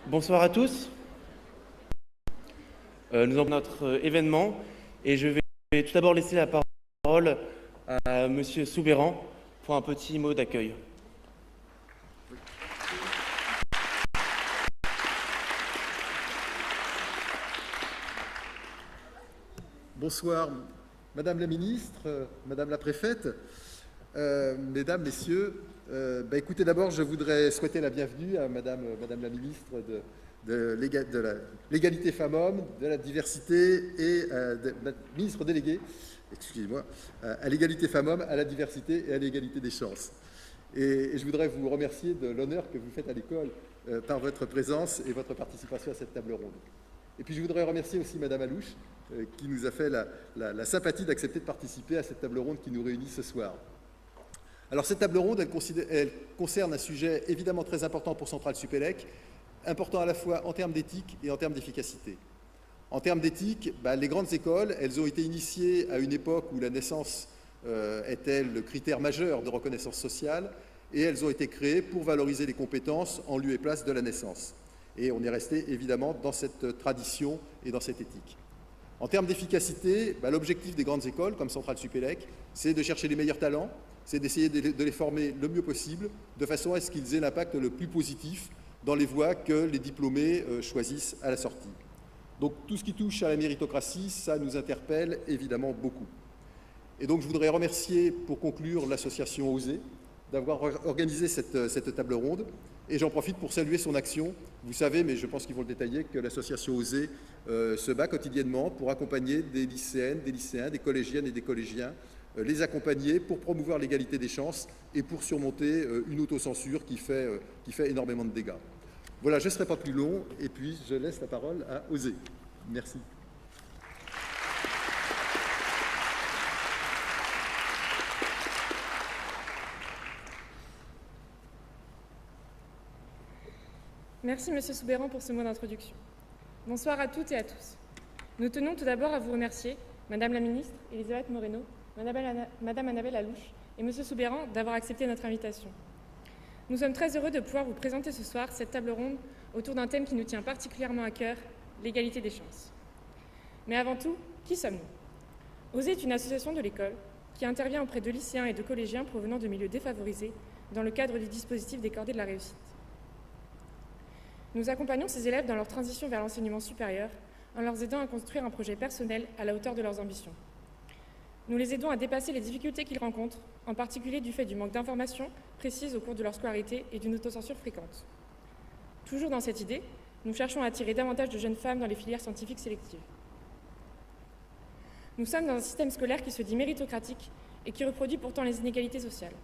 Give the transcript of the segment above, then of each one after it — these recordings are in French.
Bonsoir à tous. Nous avons notre événement et je vais tout d'abord laisser la parole à Monsieur Soubeyran pour un petit mot d'accueil. Bonsoir, Madame la Ministre, Madame la Préfète, Mesdames, Messieurs. Écoutez, d'abord, je voudrais souhaiter la bienvenue à Madame la Ministre de l'égalité femmes-hommes, de la diversité et ministre déléguée, excusez-moi, à l'égalité femmes-hommes, à la diversité et à l'égalité des chances. Et je voudrais vous remercier de l'honneur que vous faites à l'école par votre présence et votre participation à cette table ronde. Et puis je voudrais remercier aussi Madame Alouche, qui nous a fait la sympathie d'accepter de participer à cette table ronde qui nous réunit ce soir. Alors cette table ronde, elle concerne un sujet évidemment très important pour Centrale Supélec, important à la fois en termes d'éthique et en termes d'efficacité. En termes d'éthique, les grandes écoles, elles ont été initiées à une époque où la naissance était le critère majeur de reconnaissance sociale, et elles ont été créées pour valoriser les compétences en lieu et place de la naissance. Et on est resté évidemment dans cette tradition et dans cette éthique. En termes d'efficacité, l'objectif des grandes écoles, comme Centrale Supélec, c'est de chercher les meilleurs talents, c'est d'essayer de les former le mieux possible, de façon à ce qu'ils aient l'impact le plus positif dans les voies que les diplômés choisissent à la sortie. Donc tout ce qui touche à la méritocratie, ça nous interpelle évidemment beaucoup. Et donc je voudrais remercier, pour conclure, l'association OSER d'avoir organisé cette table ronde. Et j'en profite pour saluer son action. Vous savez, mais je pense qu'ils vont le détailler, que l'association OSER se bat quotidiennement pour accompagner des lycéennes, des lycéens, des collégiennes et des collégiens, les accompagner pour promouvoir l'égalité des chances et pour surmonter une autocensure qui fait énormément de dégâts. Voilà, je ne serai pas plus long et puis je laisse la parole à OSER. Merci. Merci Monsieur Soubeyran pour ce mot d'introduction. Bonsoir à toutes et à tous. Nous tenons tout d'abord à vous remercier, Madame la Ministre, Elisabeth Moreno, Madame Annabelle Alouche et Monsieur Soubeyran d'avoir accepté notre invitation. Nous sommes très heureux de pouvoir vous présenter ce soir cette table ronde autour d'un thème qui nous tient particulièrement à cœur, l'égalité des chances. Mais avant tout, qui sommes-nous? OSER est une association de l'école qui intervient auprès de lycéens et de collégiens provenant de milieux défavorisés dans le cadre du dispositif des cordées de la réussite. Nous accompagnons ces élèves dans leur transition vers l'enseignement supérieur en leur aidant à construire un projet personnel à la hauteur de leurs ambitions. Nous les aidons à dépasser les difficultés qu'ils rencontrent, en particulier du fait du manque d'informations précises au cours de leur scolarité et d'une autocensure fréquente. Toujours dans cette idée, nous cherchons à attirer davantage de jeunes femmes dans les filières scientifiques sélectives. Nous sommes dans un système scolaire qui se dit méritocratique et qui reproduit pourtant les inégalités sociales.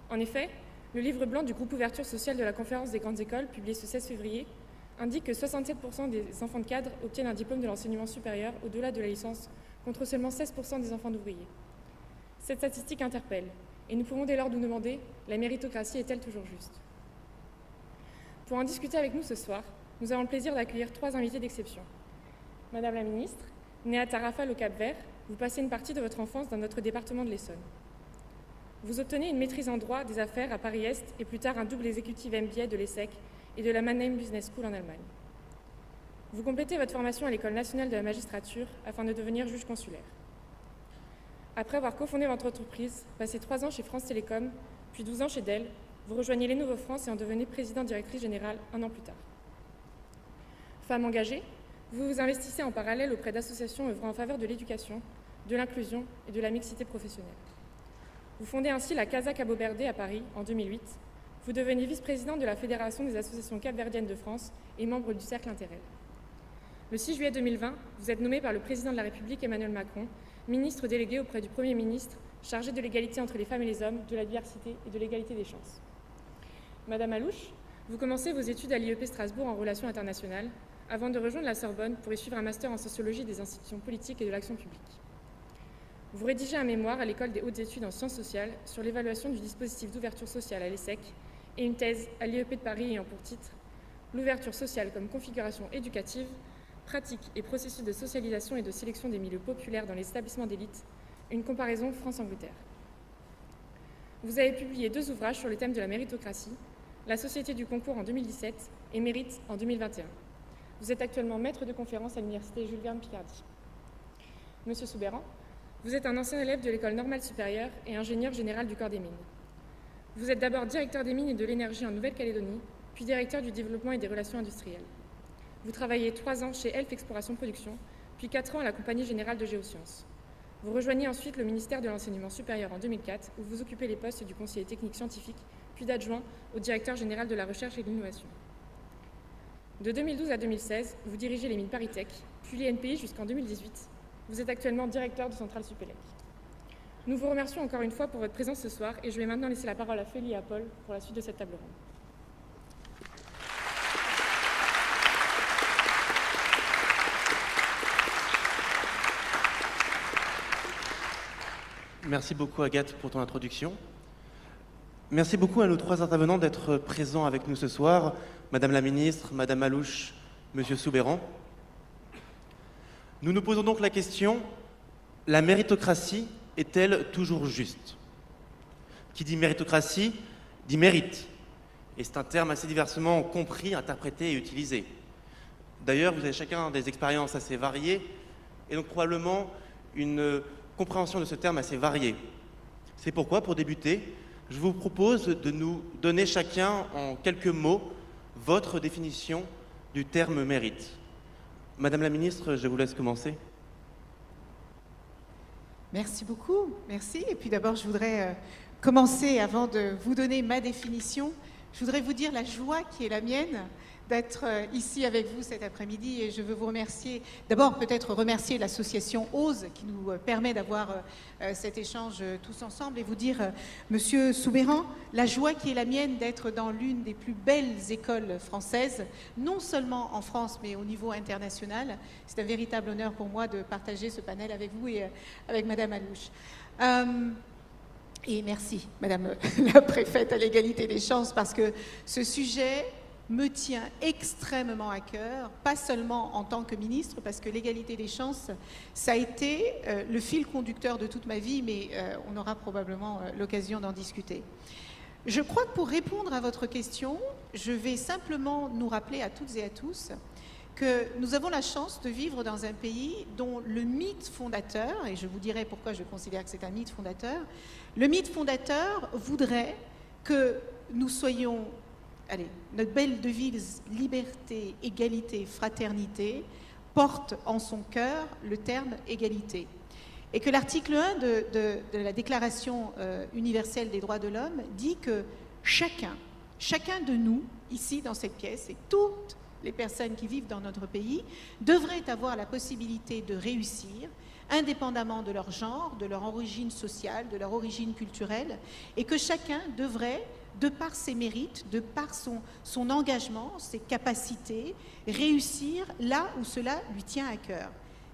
En effet, le livre blanc du groupe Ouverture sociale de la Conférence des grandes écoles, publié ce 16 février, indique que 67% des enfants de cadre obtiennent un diplôme de l'enseignement supérieur au-delà de la licence, contre seulement 16% des enfants d'ouvriers. Cette statistique interpelle, et nous pouvons dès lors nous demander, la méritocratie est-elle toujours juste? Pour en discuter avec nous ce soir, nous avons le plaisir d'accueillir 3 invités d'exception. Madame la Ministre, née à Tarrafal au Cap-Vert, vous passez une partie de votre enfance dans notre département de l'Essonne. Vous obtenez une maîtrise en droit des affaires à Paris-Est et plus tard un double executive MBA de l'ESSEC et de la Mannheim Business School en Allemagne. Vous complétez votre formation à l'École nationale de la magistrature afin de devenir juge consulaire. Après avoir cofondé votre entreprise, passé 3 ans chez France Télécom, puis 12 ans chez Dell, vous rejoignez Lenovo France et en devenez présidente directrice générale 1 an plus tard. Femme engagée, vous vous investissez en parallèle auprès d'associations œuvrant en faveur de l'éducation, de l'inclusion et de la mixité professionnelle. Vous fondez ainsi la Casa Cabo Verde à Paris en 2008. Vous devenez vice-présidente de la Fédération des associations capverdiennes de France et membre du Cercle Interrel. Le 6 juillet 2020, vous êtes nommé par le président de la République Emmanuel Macron, ministre délégué auprès du Premier ministre, chargé de l'égalité entre les femmes et les hommes, de la diversité et de l'égalité des chances. Madame Alouche, vous commencez vos études à l'IEP Strasbourg en relations internationales, avant de rejoindre la Sorbonne pour y suivre un master en sociologie des institutions politiques et de l'action publique. Vous rédigez un mémoire à l'École des hautes études en sciences sociales sur l'évaluation du dispositif d'ouverture sociale à l'ESSEC et une thèse à l'IEP de Paris ayant pour titre « L'ouverture sociale comme configuration éducative, pratique et processus de socialisation et de sélection des milieux populaires dans les établissements d'élite, une comparaison France-Angleterre ». Vous avez publié 2 ouvrages sur le thème de la méritocratie, la Société du concours en 2017 et Mérite en 2021. Vous êtes actuellement maître de conférence à l'Université Jules Verne Picardie. Monsieur Soubeyran, vous êtes un ancien élève de l'École normale supérieure et ingénieur général du corps des mines. Vous êtes d'abord directeur des mines et de l'énergie en Nouvelle-Calédonie, puis directeur du développement et des relations industrielles. Vous travaillez 3 ans chez Elf Exploration Production, puis 4 ans à la Compagnie Générale de Géosciences. Vous rejoignez ensuite le ministère de l'Enseignement supérieur en 2004, où vous occupez les postes du conseiller technique scientifique, puis d'adjoint au directeur général de la recherche et de l'innovation. De 2012 à 2016, vous dirigez les mines Paritech, puis l'INPI jusqu'en 2018. Vous êtes actuellement directeur de Centrale Supélec. Nous vous remercions encore une fois pour votre présence ce soir et je vais maintenant laisser la parole à Félie et à Paul pour la suite de cette table ronde. Merci beaucoup Agathe pour ton introduction. Merci beaucoup à nos 3 intervenants d'être présents avec nous ce soir, Madame la Ministre, Madame Alouche, Monsieur Soubeyran. Nous nous posons donc la question, la méritocratie est-elle toujours juste? Qui dit méritocratie dit mérite. Et c'est un terme assez diversement compris, interprété et utilisé. D'ailleurs, vous avez chacun des expériences assez variées et donc probablement une compréhension de ce terme assez variée. C'est pourquoi, pour débuter, je vous propose de nous donner chacun en quelques mots votre définition du terme mérite. Madame la Ministre, je vous laisse commencer. Merci beaucoup, merci. Et puis d'abord, je voudrais commencer, avant de vous donner ma définition, je voudrais vous dire la joie qui est la mienne d'être ici avec vous cet après-midi et je veux vous remercier, d'abord peut-être remercier l'association OSE qui nous permet d'avoir cet échange tous ensemble et vous dire, Monsieur Soubeyran, la joie qui est la mienne d'être dans l'une des plus belles écoles françaises, non seulement en France mais au niveau international. C'est un véritable honneur pour moi de partager ce panel avec vous et avec Madame Alouche. Et merci, Madame la Préfète à l'égalité des chances, parce que ce sujet me tient extrêmement à cœur, pas seulement en tant que ministre, parce que l'égalité des chances, ça a été le fil conducteur de toute ma vie, mais on aura probablement l'occasion d'en discuter. Je crois que pour répondre à votre question, je vais simplement nous rappeler à toutes et à tous que nous avons la chance de vivre dans un pays dont le mythe fondateur, et je vous dirai pourquoi je considère que c'est un mythe fondateur, le mythe fondateur voudrait que nous soyons, allez, notre belle devise « liberté, égalité, fraternité » porte en son cœur le terme « égalité ». Et que l'article 1 de la Déclaration universelle des droits de l'homme dit que chacun de nous, ici dans cette pièce, et toutes les personnes qui vivent dans notre pays, devraient avoir la possibilité de réussir, indépendamment de leur genre, de leur origine sociale, de leur origine culturelle, et que chacun devrait, de par ses mérites, de par son engagement, ses capacités, réussir là où cela lui tient à cœur.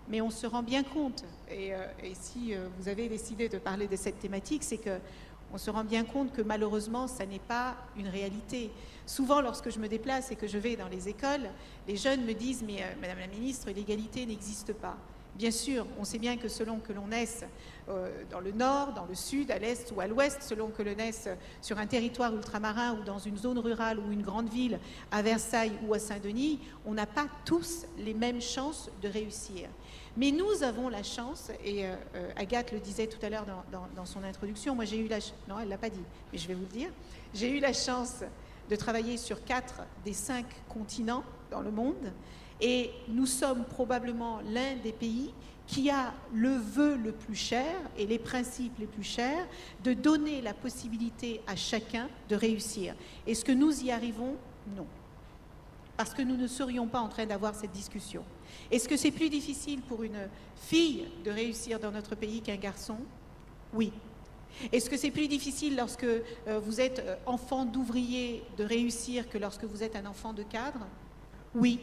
Mais on se rend bien compte, et si vous avez décidé de parler de cette thématique, c'est qu'on se rend bien compte que malheureusement, ça n'est pas une réalité. Souvent, lorsque je me déplace et que je vais dans les écoles, les jeunes me disent « Mais Madame la Ministre, l'égalité n'existe pas ». Bien sûr, on sait bien que selon que l'on naisse dans le nord, dans le sud, à l'est ou à l'ouest, selon que l'on naisse sur un territoire ultramarin ou dans une zone rurale ou une grande ville, à Versailles ou à Saint-Denis, on n'a pas tous les mêmes chances de réussir. Mais nous avons la chance, et Agathe le disait tout à l'heure dans son introduction, moi j'ai eu la chance, non elle ne l'a pas dit, mais je vais vous le dire, j'ai eu la chance de travailler sur 4 des 5 continents dans le monde, et nous sommes probablement l'un des pays qui a le vœu le plus cher et les principes les plus chers de donner la possibilité à chacun de réussir. Est-ce que nous y arrivons? Non. Parce que nous ne serions pas en train d'avoir cette discussion. Est-ce que c'est plus difficile pour une fille de réussir dans notre pays qu'un garçon? Oui. Est-ce que c'est plus difficile lorsque vous êtes enfant d'ouvrier de réussir que lorsque vous êtes un enfant de cadre? Oui.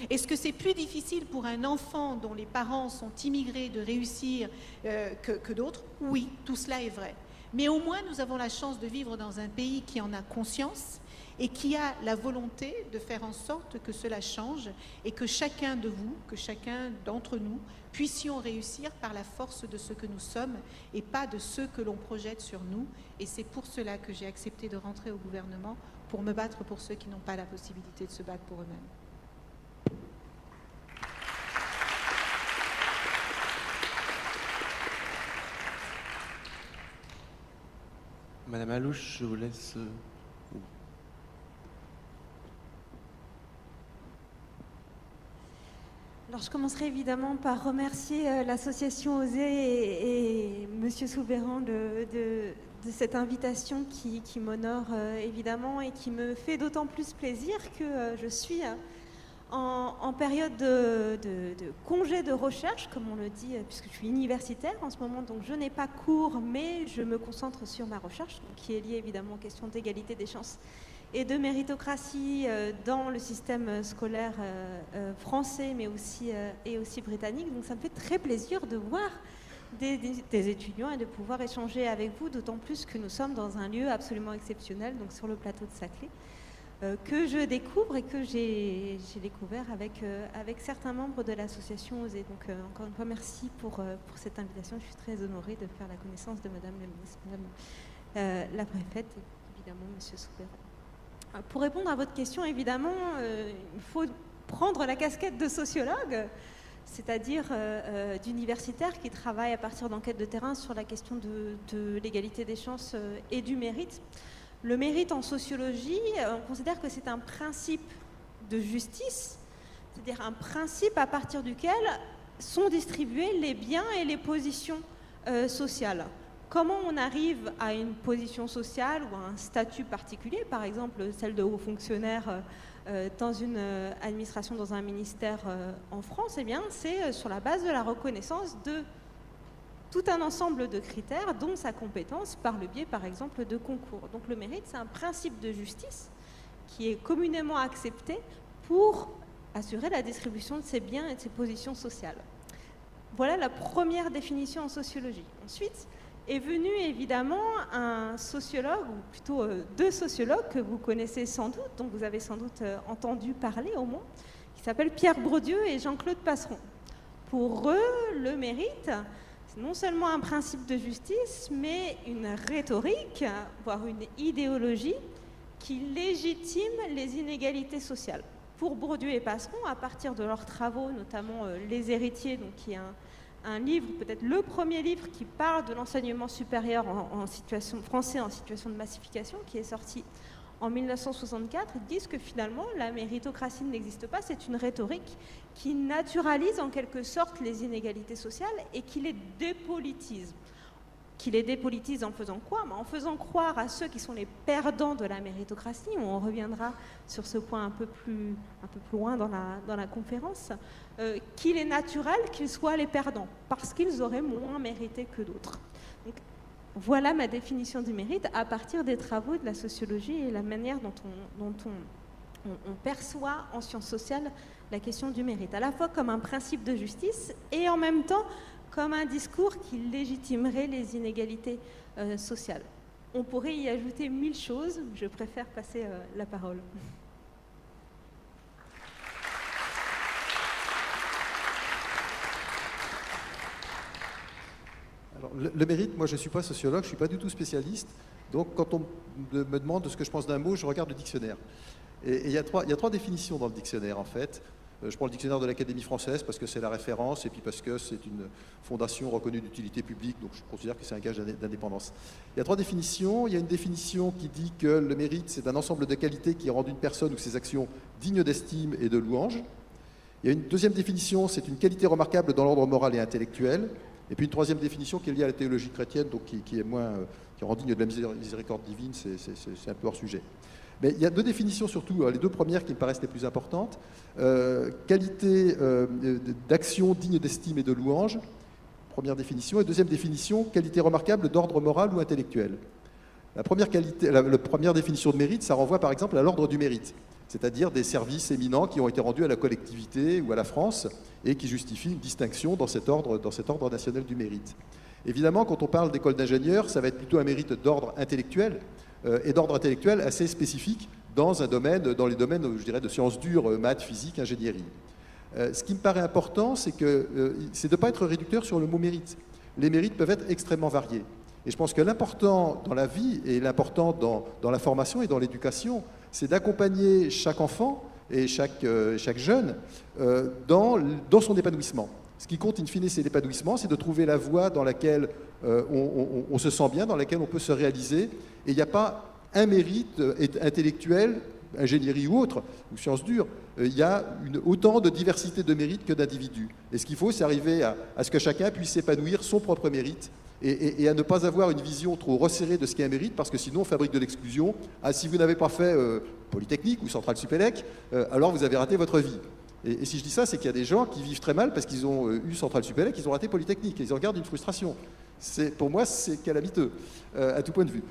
Est-ce que c'est plus difficile pour un enfant dont les parents sont immigrés de réussir que d'autres? Oui, tout cela est vrai. Mais au moins, nous avons la chance de vivre dans un pays qui en a conscience et qui a la volonté de faire en sorte que cela change et que chacun de vous, que chacun d'entre nous, puissions réussir par la force de ce que nous sommes et pas de ce que l'on projette sur nous. Et c'est pour cela que j'ai accepté de rentrer au gouvernement, pour me battre pour ceux qui n'ont pas la possibilité de se battre pour eux-mêmes. Madame Alouche, je vous laisse... Alors, je commencerai évidemment par remercier l'association OSER et Monsieur Souberan de cette invitation qui m'honore évidemment et qui me fait d'autant plus plaisir que je suis en période de congé de recherche, comme on le dit, puisque je suis universitaire en ce moment, donc je n'ai pas cours, mais je me concentre sur ma recherche, qui est liée évidemment aux questions d'égalité des chances et de méritocratie dans le système scolaire français, mais aussi, et aussi britannique. Donc ça me fait très plaisir de voir des étudiants et de pouvoir échanger avec vous, d'autant plus que nous sommes dans un lieu absolument exceptionnel, donc sur le plateau de Saclay, que je découvre et que j'ai découvert avec certains membres de l'association OSER. Donc encore une fois, merci pour cette invitation. Je suis très honorée de faire la connaissance de Madame la ministre, Madame la préfète et évidemment Monsieur Souberan. Pour répondre à votre question, évidemment, il faut prendre la casquette de sociologue, c'est-à-dire d'universitaire qui travaille à partir d'enquêtes de terrain sur la question de l'égalité des chances et du mérite. Le mérite en sociologie, on considère que c'est un principe de justice, c'est-à-dire un principe à partir duquel sont distribués les biens et les positions sociales. Comment on arrive à une position sociale ou à un statut particulier, par exemple celle de haut fonctionnaire dans une administration, dans un ministère en France, eh bien, c'est sur la base de la reconnaissance de tout un ensemble de critères, dont sa compétence par le biais, par exemple, de concours. Donc le mérite, c'est un principe de justice qui est communément accepté pour assurer la distribution de ses biens et de ses positions sociales. Voilà la première définition en sociologie. Ensuite, est venu évidemment un sociologue, ou plutôt deux sociologues que vous connaissez sans doute, dont vous avez sans doute entendu parler au moins, qui s'appellent Pierre Bourdieu et Jean-Claude Passeron. Pour eux, le mérite, c'est non seulement un principe de justice, mais une rhétorique, voire une idéologie qui légitime les inégalités sociales. Pour Bourdieu et Passeron, à partir de leurs travaux, notamment Les Héritiers, donc qui est un livre, peut-être le premier livre qui parle de l'enseignement supérieur français en situation de massification, qui est sorti en 1964, ils disent que finalement la méritocratie n'existe pas, c'est une rhétorique qui naturalise en quelque sorte les inégalités sociales et qui les dépolitise. Qui les dépolitise en faisant quoi? En faisant croire à ceux qui sont les perdants de la méritocratie, on reviendra sur ce point un peu plus loin dans la conférence, qu'il est naturel qu'ils soient les perdants, parce qu'ils auraient moins mérité que d'autres. Donc, voilà ma définition du mérite à partir des travaux de la sociologie et la manière dont on perçoit en sciences sociales la question du mérite, à la fois comme un principe de justice et en même temps comme un discours qui légitimerait les inégalités sociales. On pourrait y ajouter 1000 choses, je préfère passer la parole. Alors, le mérite, moi je ne suis pas sociologue, je ne suis pas du tout spécialiste, donc quand on me demande ce que je pense d'un mot, je regarde le dictionnaire. Et il y a trois définitions dans le dictionnaire en fait. Je prends le dictionnaire de l'Académie française parce que c'est la référence et puis parce que c'est une fondation reconnue d'utilité publique, donc je considère que c'est un gage d'indépendance. Il y a trois définitions. Il y a une définition qui dit que le mérite, c'est un ensemble de qualités qui rendent une personne ou ses actions dignes d'estime et de louange. Il y a une deuxième définition, c'est une qualité remarquable dans l'ordre moral et intellectuel. Et puis une troisième définition qui est liée à la théologie chrétienne, donc qui est moins, qui rend digne de la miséricorde divine, c'est un peu hors sujet. Mais il y a deux définitions surtout, les deux premières qui me paraissent les plus importantes. Qualité d'action digne d'estime et de louange, première définition. Et deuxième définition, qualité remarquable d'ordre moral ou intellectuel. La première définition de mérite, ça renvoie par exemple à l'ordre du mérite, c'est-à-dire des services éminents qui ont été rendus à la collectivité ou à la France et qui justifient une distinction dans cet ordre national du mérite. Évidemment, quand on parle d'école d'ingénieurs, ça va être plutôt un mérite d'ordre intellectuel, et d'ordre intellectuel assez spécifique dans les domaines, je dirais, de sciences dures, maths, physique, ingénierie. Ce qui me paraît important, c'est de ne pas être réducteur sur le mot mérite. Les mérites peuvent être extrêmement variés. Et je pense que l'important dans la vie et l'important dans la formation et dans l'éducation, c'est d'accompagner chaque enfant et chaque jeune dans son épanouissement. Ce qui compte, in fine, c'est l'épanouissement, c'est de trouver la voie dans laquelle on se sent bien, dans laquelle on peut se réaliser. Et il n'y a pas un mérite intellectuel, ingénierie ou autre, ou sciences dures. Il y a autant de diversité de mérites que d'individus. Et ce qu'il faut, c'est arriver à ce que chacun puisse épanouir son propre mérite et à ne pas avoir une vision trop resserrée de ce qu'est un mérite, parce que sinon on fabrique de l'exclusion. Ah, si vous n'avez pas fait Polytechnique ou Centrale Supélec, alors vous avez raté votre vie. Et si je dis ça, c'est qu'il y a des gens qui vivent très mal parce qu'ils ont eu Centrale Supélec, ils ont raté Polytechnique, et ils en gardent une frustration. Pour moi, c'est calamiteux, à tout point de vue.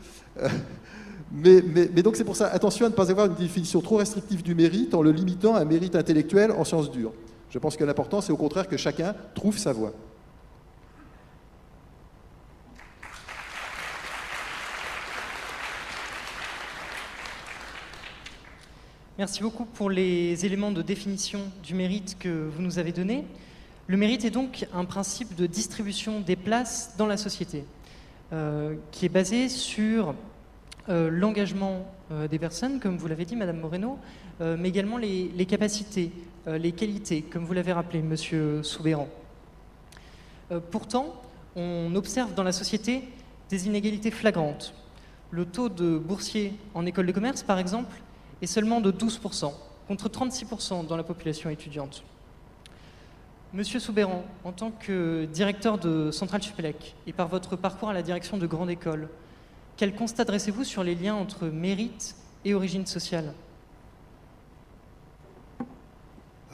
Mais donc c'est pour ça, attention à ne pas avoir une définition trop restrictive du mérite en le limitant à un mérite intellectuel en sciences dures. Je pense que l'important, c'est au contraire que chacun trouve sa voie. Merci beaucoup pour les éléments de définition du mérite que vous nous avez donnés. Le mérite est donc un principe de distribution des places dans la société, qui est basé sur l'engagement des personnes, comme vous l'avez dit, Madame Moreno, mais également les capacités, les qualités, comme vous l'avez rappelé, Monsieur Soubeyran. Pourtant, on observe dans la société des inégalités flagrantes. Le taux de boursiers en école de commerce, par exemple, est seulement de 12%, contre 36% dans la population étudiante. Monsieur Soubeyran, en tant que directeur de Centrale Supélec et par votre parcours à la direction de Grande École, quel constat dressez-vous sur les liens entre mérite et origine sociale?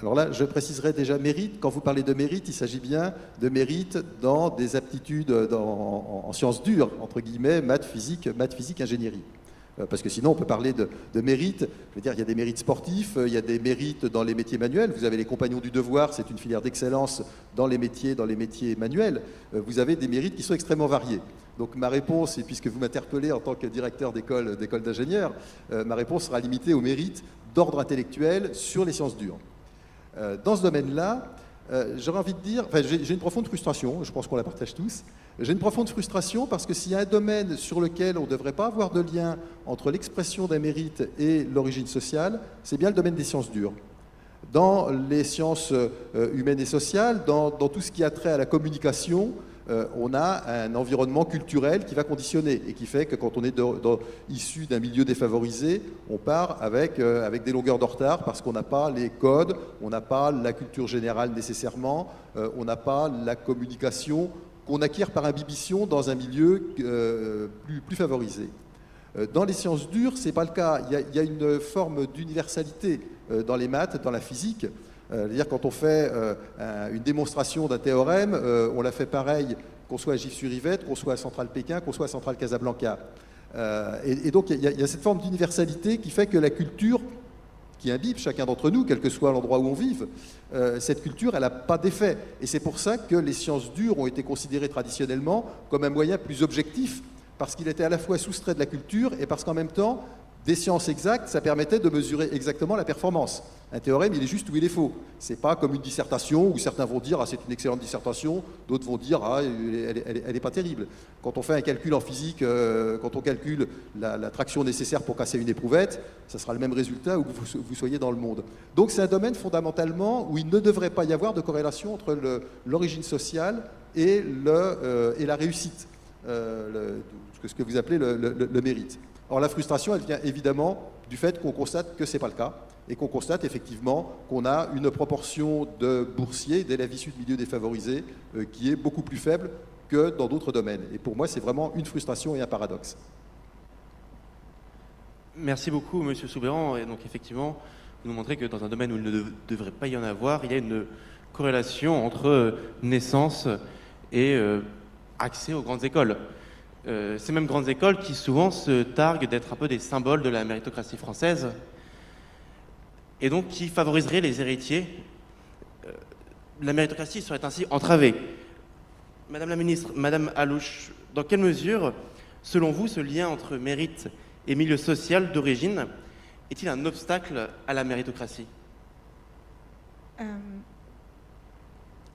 Alors là, je préciserai déjà mérite. Quand vous parlez de mérite, il s'agit bien de mérite dans des aptitudes en sciences dures, entre guillemets, maths, physique, ingénierie. Parce que sinon, on peut parler de mérite. Je veux dire, il y a des mérites sportifs, il y a des mérites dans les métiers manuels. Vous avez les compagnons du devoir, c'est une filière d'excellence dans les métiers manuels. Vous avez des mérites qui sont extrêmement variés. Donc ma réponse, et puisque vous m'interpellez en tant que directeur d'école d'ingénieurs, ma réponse sera limitée aux mérites d'ordre intellectuel sur les sciences dures. Dans ce domaine-là, j'aurais envie de dire, enfin, j'ai une profonde frustration, je pense qu'on la partage tous. J'ai une profonde frustration parce que s'il y a un domaine sur lequel on ne devrait pas avoir de lien entre l'expression d'un mérite et l'origine sociale, c'est bien le domaine des sciences dures. Dans les sciences humaines et sociales, dans tout ce qui a trait à la communication, on a un environnement culturel qui va conditionner et qui fait que quand on est issu d'un milieu défavorisé, on part avec des longueurs de retard parce qu'on n'a pas les codes, on n'a pas la culture générale nécessairement, on n'a pas la communication qu'on acquiert par imbibition dans un milieu plus favorisé. Dans les sciences dures, ce n'est pas le cas. Il y a une forme d'universalité dans les maths, dans la physique. C'est-à-dire quand on fait une démonstration d'un théorème, on la fait pareil qu'on soit à Gif-sur-Yvette, qu'on soit à Centrale Pékin, qu'on soit à Centrale Casablanca. Et donc il y a cette forme d'universalité qui fait que la culture qui imbibe chacun d'entre nous, quel que soit l'endroit où on vive, cette culture, elle n'a pas d'effet. Et c'est pour ça que les sciences dures ont été considérées traditionnellement comme un moyen plus objectif, parce qu'il était à la fois soustrait de la culture et parce qu'en même temps, des sciences exactes, ça permettait de mesurer exactement la performance. Un théorème, il est juste où il est faux. C'est pas comme une dissertation où certains vont dire « Ah, c'est une excellente dissertation », d'autres vont dire « Ah, elle n'est pas terrible ». Quand on fait un calcul en physique, quand on calcule la traction nécessaire pour casser une éprouvette, ça sera le même résultat où vous soyez dans le monde. Donc c'est un domaine fondamentalement où il ne devrait pas y avoir de corrélation entre l'origine sociale et la réussite, ce que vous appelez le mérite. Or, la frustration, elle vient évidemment du fait qu'on constate que ce n'est pas le cas et qu'on constate effectivement qu'on a une proportion de boursiers, d'élèves issus de milieux défavorisés qui est beaucoup plus faible que dans d'autres domaines. Et pour moi, c'est vraiment une frustration et un paradoxe. Merci beaucoup, Monsieur Soubeyran. Et donc, effectivement, vous nous montrez que dans un domaine où il ne devrait pas y en avoir, il y a une corrélation entre naissance et accès aux grandes écoles. Ces mêmes grandes écoles qui souvent se targuent d'être un peu des symboles de la méritocratie française et donc qui favoriseraient les héritiers. La méritocratie serait ainsi entravée. Madame la ministre, Madame Alouche, dans quelle mesure, selon vous, ce lien entre mérite et milieu social d'origine est-il un obstacle à la méritocratie?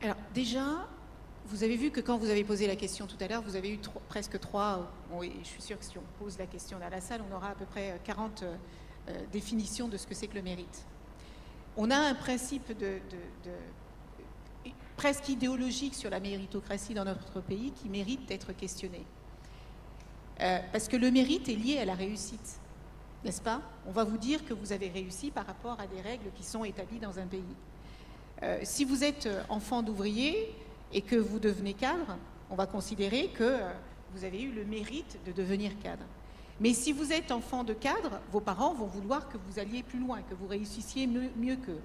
Alors déjà, vous avez vu que quand vous avez posé la question tout à l'heure, vous avez eu presque trois. Oui, je suis sûre que si on pose la question dans la salle, on aura à peu près 40 définition de ce que c'est que le mérite. On a un principe presque idéologique sur la méritocratie dans notre pays qui mérite d'être questionné. Parce que le mérite est lié à la réussite, n'est-ce pas? On va vous dire que vous avez réussi par rapport à des règles qui sont établies dans un pays. Si vous êtes enfant d'ouvrier et que vous devenez cadre, on va considérer que vous avez eu le mérite de devenir cadre. Mais si vous êtes enfant de cadre, vos parents vont vouloir que vous alliez plus loin, que vous réussissiez mieux qu'eux.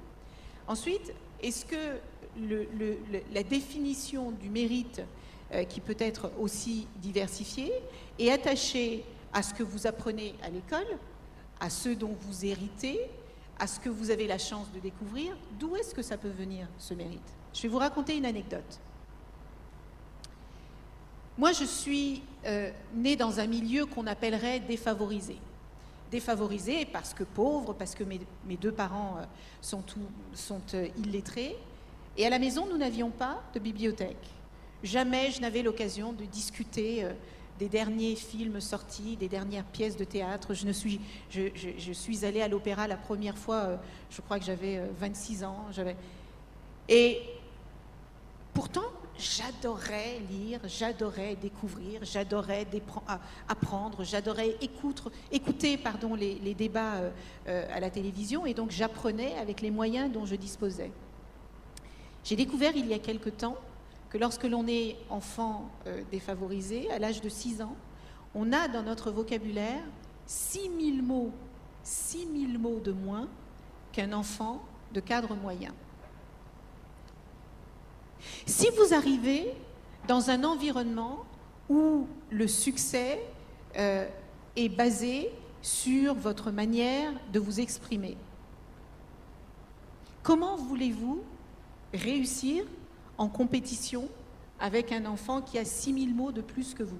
Ensuite, est-ce que la définition du mérite, qui peut être aussi diversifiée, est attachée à ce que vous apprenez à l'école, à ce dont vous héritez, à ce que vous avez la chance de découvrir? D'où est-ce que ça peut venir, ce mérite? Je vais vous raconter une anecdote. Moi, je suis née dans un milieu qu'on appellerait défavorisé. Défavorisé parce que pauvre, parce que mes deux parents sont illettrés. Et à la maison, nous n'avions pas de bibliothèque. Jamais je n'avais l'occasion de discuter des derniers films sortis, des dernières pièces de théâtre. Je suis allée à l'opéra la première fois, je crois que j'avais 26 ans. Et pourtant, j'adorais lire, j'adorais découvrir, j'adorais apprendre, j'adorais écouter les débats à la télévision, et donc j'apprenais avec les moyens dont je disposais. J'ai découvert il y a quelque temps que lorsque l'on est enfant défavorisé, à l'âge de 6 ans, on a dans notre vocabulaire 6000 mots de moins qu'un enfant de cadre moyen. Si vous arrivez dans un environnement où le succès est basé sur votre manière de vous exprimer, comment voulez-vous réussir en compétition avec un enfant qui a 6000 mots de plus que vous?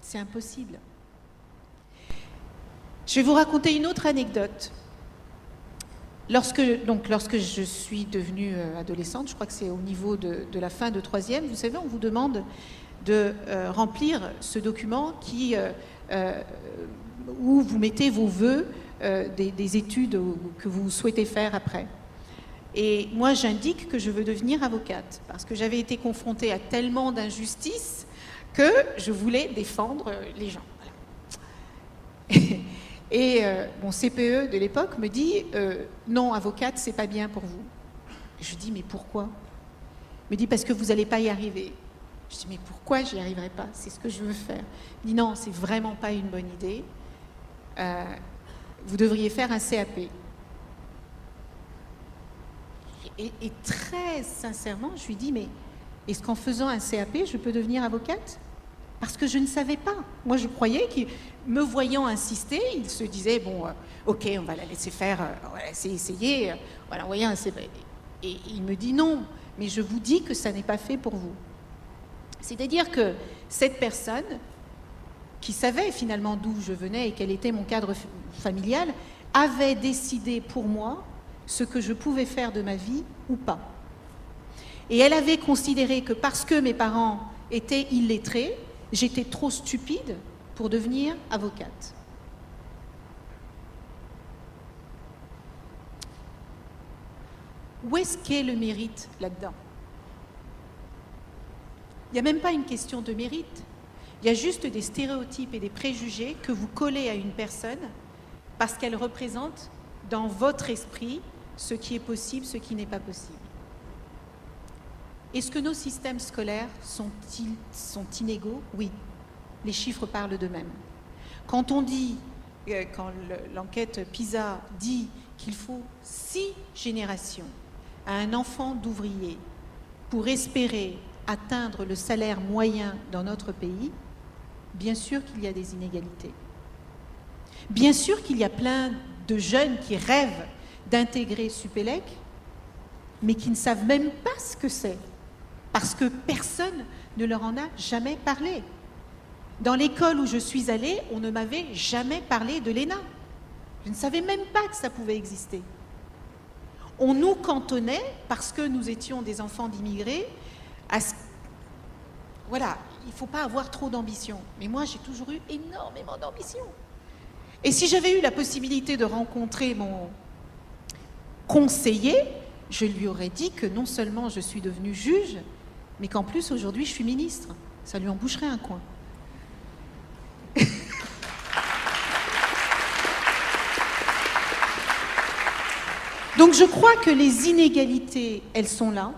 C'est impossible. Je vais vous raconter une autre anecdote. Lorsque je suis devenue adolescente, je crois que c'est au niveau de la fin de 3e, vous savez, on vous demande de remplir ce document où vous mettez vos vœux des études que vous souhaitez faire après. Et moi, j'indique que je veux devenir avocate, parce que j'avais été confrontée à tellement d'injustices que je voulais défendre les gens. Voilà. Et mon CPE de l'époque me dit non, avocate, c'est pas bien pour vous. Je dis mais pourquoi? Il me dit parce que vous n'allez pas y arriver. Je dis mais pourquoi j'y arriverai pas? C'est ce que je veux faire. Il dit non, c'est vraiment pas une bonne idée. Vous devriez faire un CAP. Et très sincèrement, je lui dis mais est-ce qu'en faisant un CAP, je peux devenir avocate? Parce que je ne savais pas. Moi, je croyais qu'il, me voyant insister, il se disait, bon, ok, on va la laisser faire, on va laisser essayer, on va l'envoyer un CAP. Et il me dit non, mais je vous dis que ça n'est pas fait pour vous. C'est-à-dire que cette personne, qui savait finalement d'où je venais et quel était mon cadre familial, avait décidé pour moi ce que je pouvais faire de ma vie ou pas. Et elle avait considéré que parce que mes parents étaient illettrés, j'étais trop stupide pour devenir avocate. Où est-ce qu'est le mérite là-dedans? Il n'y a même pas une question de mérite. Il y a juste des stéréotypes et des préjugés que vous collez à une personne parce qu'elle représente dans votre esprit ce qui est possible, ce qui n'est pas possible. Est-ce que nos systèmes scolaires sont inégaux? Oui, les chiffres parlent d'eux-mêmes. Quand on dit, quand l'enquête PISA dit qu'il faut 6 générations à un enfant d'ouvrier pour espérer atteindre le salaire moyen dans notre pays, bien sûr qu'il y a des inégalités. Bien sûr qu'il y a plein de jeunes qui rêvent d'intégrer Supélec, mais qui ne savent même pas ce que c'est. Parce que personne ne leur en a jamais parlé. Dans l'école où je suis allée, on ne m'avait jamais parlé de l'ENA. Je ne savais même pas que ça pouvait exister. On nous cantonnait, parce que nous étions des enfants d'immigrés, voilà, il ne faut pas avoir trop d'ambition. Mais moi, j'ai toujours eu énormément d'ambition. Et si j'avais eu la possibilité de rencontrer mon conseiller, je lui aurais dit que non seulement je suis devenue juge, mais qu'en plus, aujourd'hui, je suis ministre. Ça lui en boucherait un coin. Donc je crois que les inégalités, elles sont là.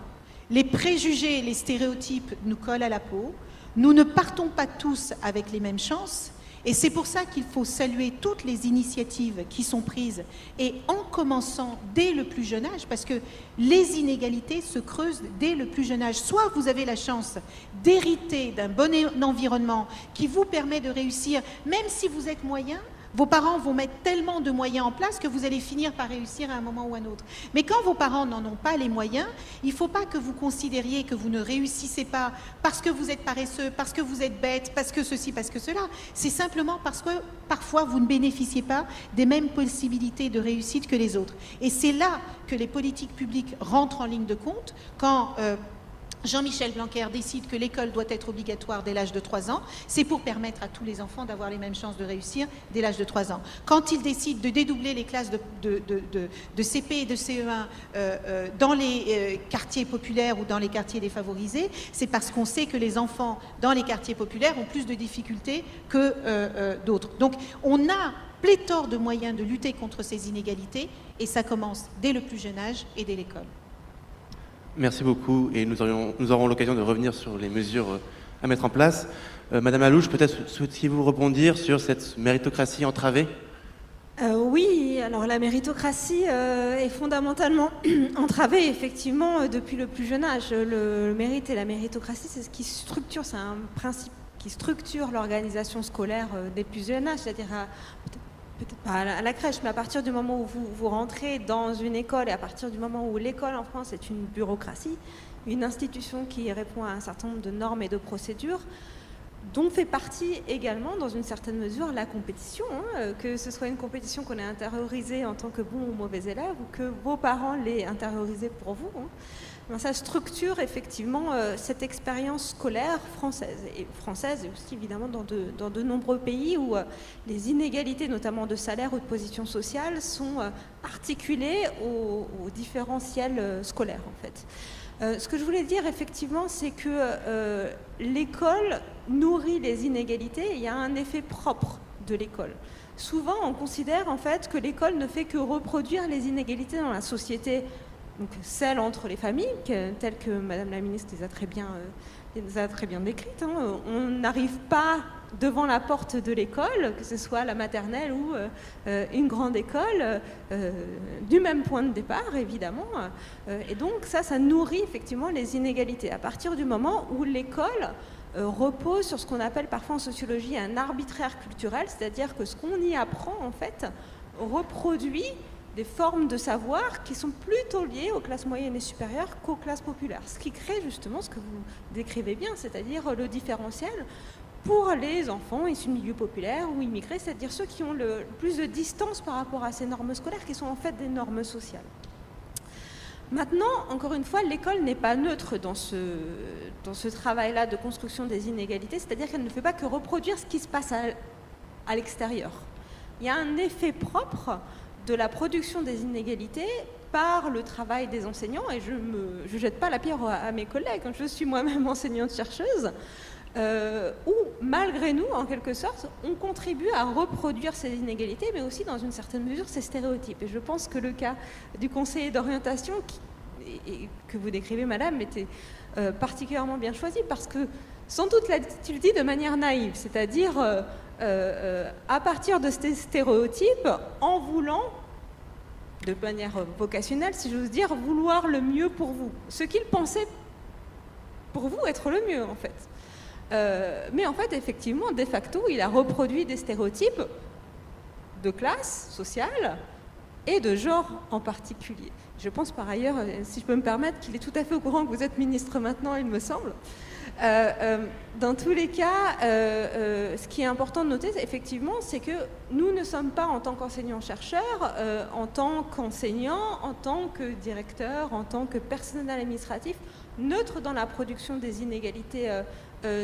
Les préjugés et les stéréotypes nous collent à la peau. Nous ne partons pas tous avec les mêmes chances. Et c'est pour ça qu'il faut saluer toutes les initiatives qui sont prises, et en commençant dès le plus jeune âge, parce que les inégalités se creusent dès le plus jeune âge. Soit vous avez la chance d'hériter d'un bon environnement qui vous permet de réussir, même si vous êtes moyen, vos parents vont mettre tellement de moyens en place que vous allez finir par réussir à un moment ou à un autre. Mais quand vos parents n'en ont pas les moyens, il ne faut pas que vous considériez que vous ne réussissez pas parce que vous êtes paresseux, parce que vous êtes bête, parce que ceci, parce que cela. C'est simplement parce que parfois vous ne bénéficiez pas des mêmes possibilités de réussite que les autres. Et c'est là que les politiques publiques rentrent en ligne de compte quand Jean-Michel Blanquer décide que l'école doit être obligatoire dès l'âge de 3 ans, c'est pour permettre à tous les enfants d'avoir les mêmes chances de réussir dès l'âge de 3 ans. Quand il décide de dédoubler les classes de CP et de CE1 dans les quartiers populaires ou dans les quartiers défavorisés, c'est parce qu'on sait que les enfants dans les quartiers populaires ont plus de difficultés que d'autres. Donc on a pléthore de moyens de lutter contre ces inégalités, et ça commence dès le plus jeune âge et dès l'école. Merci beaucoup, et nous aurons l'occasion de revenir sur les mesures à mettre en place. Madame Alouche, peut-être souhaitiez-vous rebondir sur cette méritocratie entravée ? Oui, alors la méritocratie est fondamentalement entravée, effectivement, depuis le plus jeune âge. Le mérite et la méritocratie, c'est ce qui structure, c'est un principe qui structure l'organisation scolaire des plus jeunes âges, c'est-à-dire peut-être pas à la crèche, mais à partir du moment où vous rentrez dans une école, et à partir du moment où l'école en France est une bureaucratie, une institution qui répond à un certain nombre de normes et de procédures, dont fait partie également, dans une certaine mesure, la compétition, que ce soit une compétition qu'on a intériorisée en tant que bon ou mauvais élève, ou que vos parents l'aient intériorisée pour vous. Ça structure effectivement cette expérience scolaire française et aussi évidemment dans de nombreux pays où les inégalités, notamment de salaire ou de position sociale, sont articulées aux différentiels scolaires en fait. Ce que je voulais dire effectivement, c'est que l'école nourrit les inégalités, et il y a un effet propre de l'école. Souvent on considère en fait que l'école ne fait que reproduire les inégalités dans la société, donc celles entre les familles, telles que Madame la ministre les a très bien décrites. On n'arrive pas devant la porte de l'école, que ce soit la maternelle ou une grande école, du même point de départ, évidemment. Et donc ça nourrit effectivement les inégalités. À partir du moment où l'école repose sur ce qu'on appelle parfois en sociologie un arbitraire culturel, c'est-à-dire que ce qu'on y apprend, en fait, reproduit des formes de savoir qui sont plutôt liées aux classes moyennes et supérieures qu'aux classes populaires. Ce qui crée justement ce que vous décrivez bien, c'est-à-dire le différentiel pour les enfants issus de milieux populaires ou immigrés, c'est-à-dire ceux qui ont le plus de distance par rapport à ces normes scolaires qui sont en fait des normes sociales. Maintenant, encore une fois, l'école n'est pas neutre dans ce travail-là de construction des inégalités, c'est-à-dire qu'elle ne fait pas que reproduire ce qui se passe à l'extérieur. Il y a un effet propre de la production des inégalités par le travail des enseignants, et je ne jette pas la pierre à mes collègues, je suis moi-même enseignante-chercheuse, où, malgré nous, en quelque sorte, on contribue à reproduire ces inégalités, mais aussi, dans une certaine mesure, ces stéréotypes. Et je pense que le cas du conseiller d'orientation, que vous décrivez, madame, était particulièrement bien choisi, parce que, sans doute, l'a-t-il dit de manière naïve, c'est-à-dire à partir de ces stéréotypes, en voulant, de manière vocationnelle, si j'ose dire, vouloir le mieux pour vous. Ce qu'il pensait, pour vous, être le mieux, en fait. Mais en fait, effectivement, de facto, il a reproduit des stéréotypes de classe sociale et de genre en particulier. Je pense par ailleurs, si je peux me permettre, qu'il est tout à fait au courant que vous êtes ministre maintenant, il me semble. Dans tous les cas, ce qui est important de noter, effectivement, c'est que nous ne sommes pas, en tant qu'enseignants-chercheurs, en tant qu'enseignants, en tant que directeurs, en tant que personnel administratif, neutres dans la production des inégalités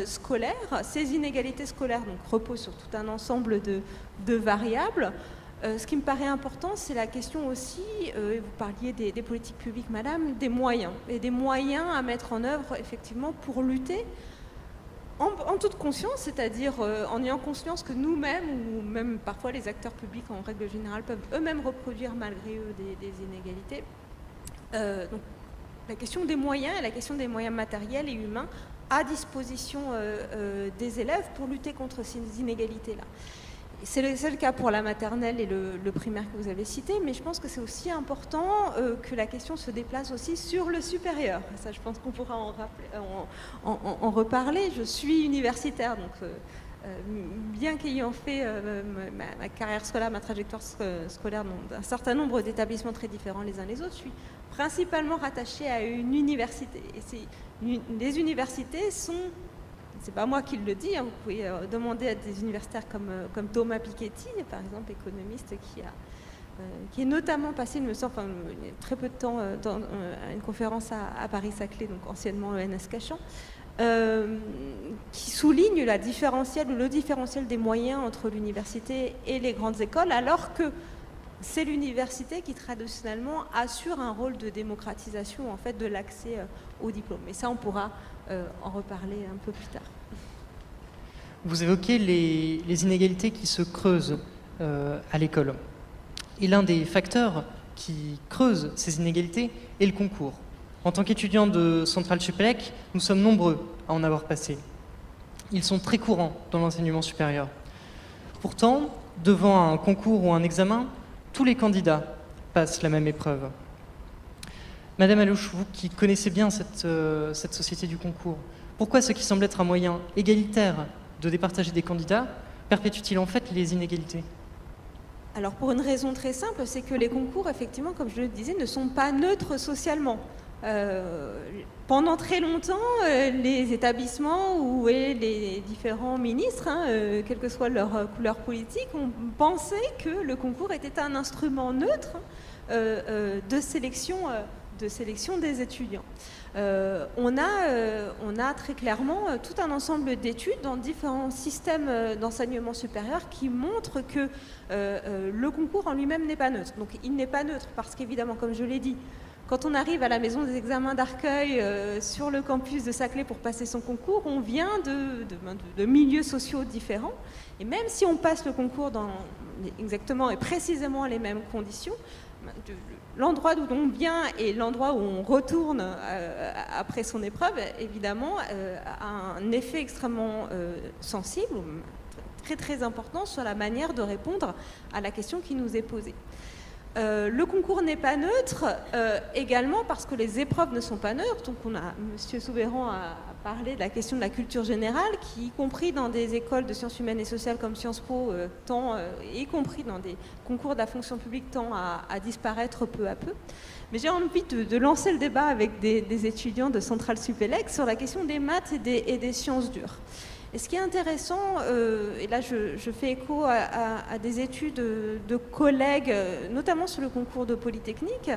scolaires. Ces inégalités scolaires donc, reposent sur tout un ensemble de variables. Ce qui me paraît important, c'est la question aussi, vous parliez des politiques publiques, madame, des moyens. Et des moyens à mettre en œuvre, effectivement, pour lutter en toute conscience, c'est-à-dire en ayant conscience que nous-mêmes, ou même parfois les acteurs publics en règle générale, peuvent eux-mêmes reproduire malgré eux des inégalités. Donc, la question des moyens et la question des moyens matériels et humains à disposition des élèves pour lutter contre ces inégalités-là. C'est le cas pour la maternelle et le primaire que vous avez cité, mais je pense que c'est aussi important que la question se déplace aussi sur le supérieur. Ça, je pense qu'on pourra en reparler. Je suis universitaire, donc bien qu'ayant fait ma carrière scolaire, ma trajectoire scolaire dans un certain nombre d'établissements très différents les uns les autres, je suis principalement rattachée à une université. Et les universités sont... C'est pas moi qui le dis, hein, vous pouvez demander à des universitaires comme Thomas Piketty, par exemple, économiste, qui est notamment passé, il me semble, il y a très peu de temps, dans une conférence à Paris-Saclay, donc anciennement ENS Cachan, qui souligne le différentiel des moyens entre l'université et les grandes écoles, alors que c'est l'université qui traditionnellement assure un rôle de démocratisation en fait, de l'accès au diplôme. Et ça, on pourra en reparler un peu plus tard. Vous évoquez les inégalités qui se creusent à l'école. Et l'un des facteurs qui creuse ces inégalités est le concours. En tant qu'étudiant de Centrale Supélec, nous sommes nombreux à en avoir passé. Ils sont très courants dans l'enseignement supérieur. Pourtant, devant un concours ou un examen, tous les candidats passent la même épreuve. Madame Alouche, vous qui connaissez bien cette société du concours, pourquoi ce qui semble être un moyen égalitaire de départager des candidats perpétue-t-il en fait les inégalités ? Alors pour une raison très simple, c'est que les concours, effectivement, comme je le disais, ne sont pas neutres socialement. Pendant très longtemps, les établissements ou les différents ministres, quelle que soit leur couleur politique, ont pensé que le concours était un instrument neutre de sélection des étudiants. On a très clairement tout un ensemble d'études dans différents systèmes d'enseignement supérieur qui montrent que le concours en lui-même n'est pas neutre. Donc il n'est pas neutre parce qu'évidemment, comme je l'ai dit, quand on arrive à la maison des examens d'Arcueil sur le campus de Saclay pour passer son concours, on vient de milieux sociaux différents. Et même si on passe le concours dans exactement et précisément les mêmes conditions, l'endroit d'où on vient et l'endroit où on retourne après son épreuve, évidemment, a un effet extrêmement sensible, très très important sur la manière de répondre à la question qui nous est posée. Le concours n'est pas neutre également parce que les épreuves ne sont pas neutres. Donc M. Soubeyran a parlé de la question de la culture générale qui, y compris dans des écoles de sciences humaines et sociales comme Sciences Po, y compris dans des concours de la fonction publique, tend à disparaître peu à peu. Mais j'ai envie de lancer le débat avec des étudiants de Centrale Supélec sur la question des maths et des sciences dures. Et ce qui est intéressant, et là je fais écho à des études de collègues, notamment sur le concours de Polytechnique,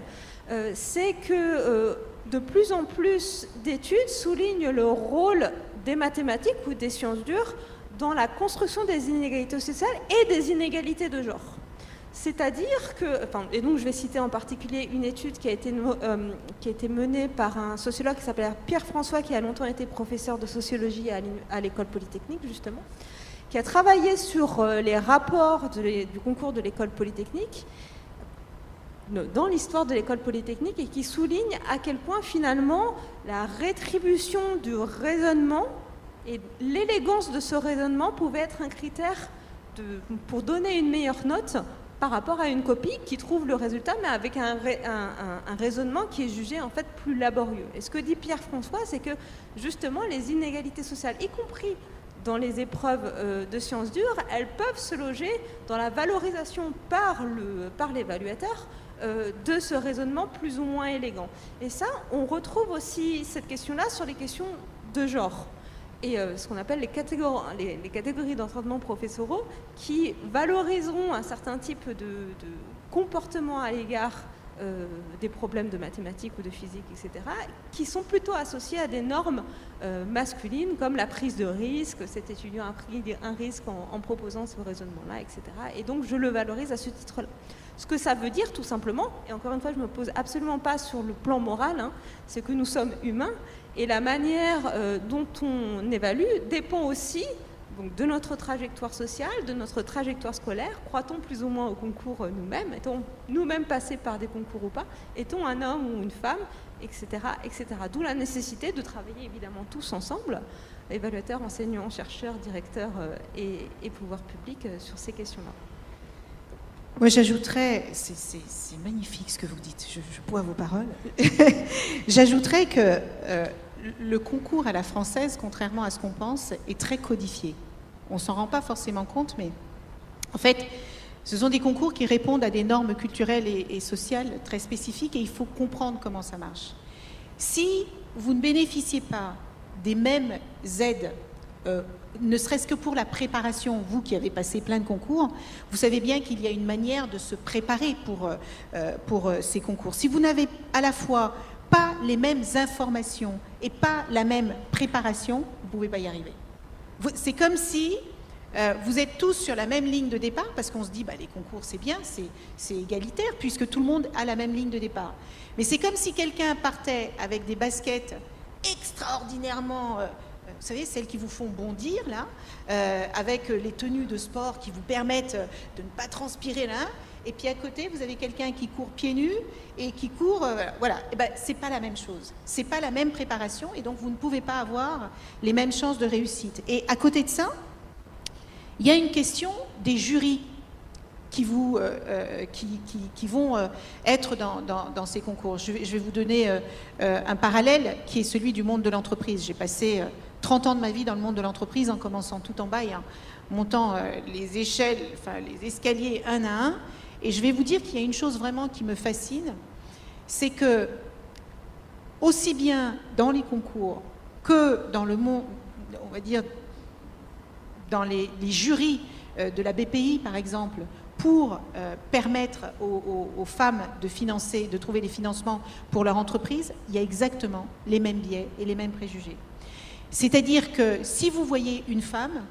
c'est que de plus en plus d'études soulignent le rôle des mathématiques ou des sciences dures dans la construction des inégalités sociales et des inégalités de genre. C'est-à-dire que, et donc je vais citer en particulier une étude qui a été menée par un sociologue qui s'appelle Pierre François, qui a longtemps été professeur de sociologie à l'école Polytechnique, justement, qui a travaillé sur les rapports du concours de l'école Polytechnique dans l'histoire de l'école Polytechnique et qui souligne à quel point finalement la rétribution du raisonnement et l'élégance de ce raisonnement pouvait être un critère pour donner une meilleure note par rapport à une copie qui trouve le résultat, mais avec un raisonnement qui est jugé en fait plus laborieux. Et ce que dit Pierre François, c'est que justement les inégalités sociales, y compris dans les épreuves de sciences dures, elles peuvent se loger dans la valorisation par l'évaluateur de ce raisonnement plus ou moins élégant. Et ça, on retrouve aussi cette question-là sur les questions de genre. Et ce qu'on appelle les catégories d'entraînement professoraux qui valoriseront un certain type de comportement à l'égard des problèmes de mathématiques ou de physique, etc., qui sont plutôt associés à des normes masculines, comme la prise de risque, cet étudiant a pris un risque en proposant ce raisonnement-là, etc. Et donc, je le valorise à ce titre-là. Ce que ça veut dire, tout simplement, et encore une fois, je ne me pose absolument pas sur le plan moral, hein, c'est que nous sommes humains, et la manière dont on évalue dépend aussi donc, de notre trajectoire sociale, de notre trajectoire scolaire. Croit-on plus ou moins au concours nous-mêmes? Est-on nous-mêmes passés par des concours ou pas? Est-on un homme ou une femme? Etc. etc. D'où la nécessité de travailler évidemment tous ensemble, évaluateurs, enseignants, chercheurs, directeurs et pouvoirs publics sur ces questions-là. Moi, j'ajouterais, c'est magnifique ce que vous dites, je bois vos paroles. J'ajouterais que le concours à la française, contrairement à ce qu'on pense, est très codifié. On ne s'en rend pas forcément compte, mais en fait, ce sont des concours qui répondent à des normes culturelles et sociales très spécifiques et il faut comprendre comment ça marche. Si vous ne bénéficiez pas des mêmes aides, ne serait-ce que pour la préparation, vous qui avez passé plein de concours, vous savez bien qu'il y a une manière de se préparer pour ces concours. Si vous n'avez à la fois pas les mêmes informations et pas la même préparation, vous ne pouvez pas y arriver. C'est comme si vous êtes tous sur la même ligne de départ, parce qu'on se dit, bah, les concours c'est bien, c'est égalitaire, puisque tout le monde a la même ligne de départ. Mais c'est comme si quelqu'un partait avec des baskets extraordinairement... vous savez, celles qui vous font bondir, là, avec les tenues de sport qui vous permettent de ne pas transpirer, là, et puis à côté, vous avez quelqu'un qui court pieds nus et qui court... voilà, et ben, c'est pas la même chose. C'est pas la même préparation, et donc vous ne pouvez pas avoir les mêmes chances de réussite. Et à côté de ça, il y a une question des jurys qui vont être dans ces concours. Je vais vous donner un parallèle qui est celui du monde de l'entreprise. J'ai passé 30 ans de ma vie dans le monde de l'entreprise en commençant tout en bas et en montant les échelles, enfin les escaliers un à un. Et je vais vous dire qu'il y a une chose vraiment qui me fascine, c'est que aussi bien dans les concours que dans le monde, on va dire, dans les jurys de la BPI par exemple, pour permettre aux femmes de trouver des financements pour leur entreprise, il y a exactement les mêmes biais et les mêmes préjugés. C'est-à-dire que si vous voyez une femme,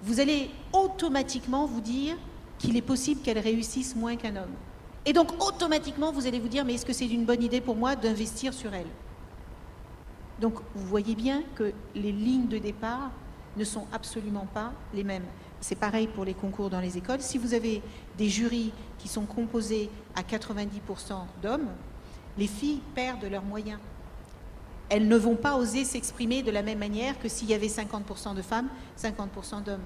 vous allez automatiquement vous dire qu'il est possible qu'elle réussisse moins qu'un homme. Et donc automatiquement, vous allez vous dire, mais est-ce que c'est une bonne idée pour moi d'investir sur elle? Donc vous voyez bien que les lignes de départ ne sont absolument pas les mêmes. C'est pareil pour les concours dans les écoles. Si vous avez des jurys qui sont composés à 90% d'hommes, les filles perdent leurs moyens. Elles ne vont pas oser s'exprimer de la même manière que s'il y avait 50% de femmes, 50% d'hommes.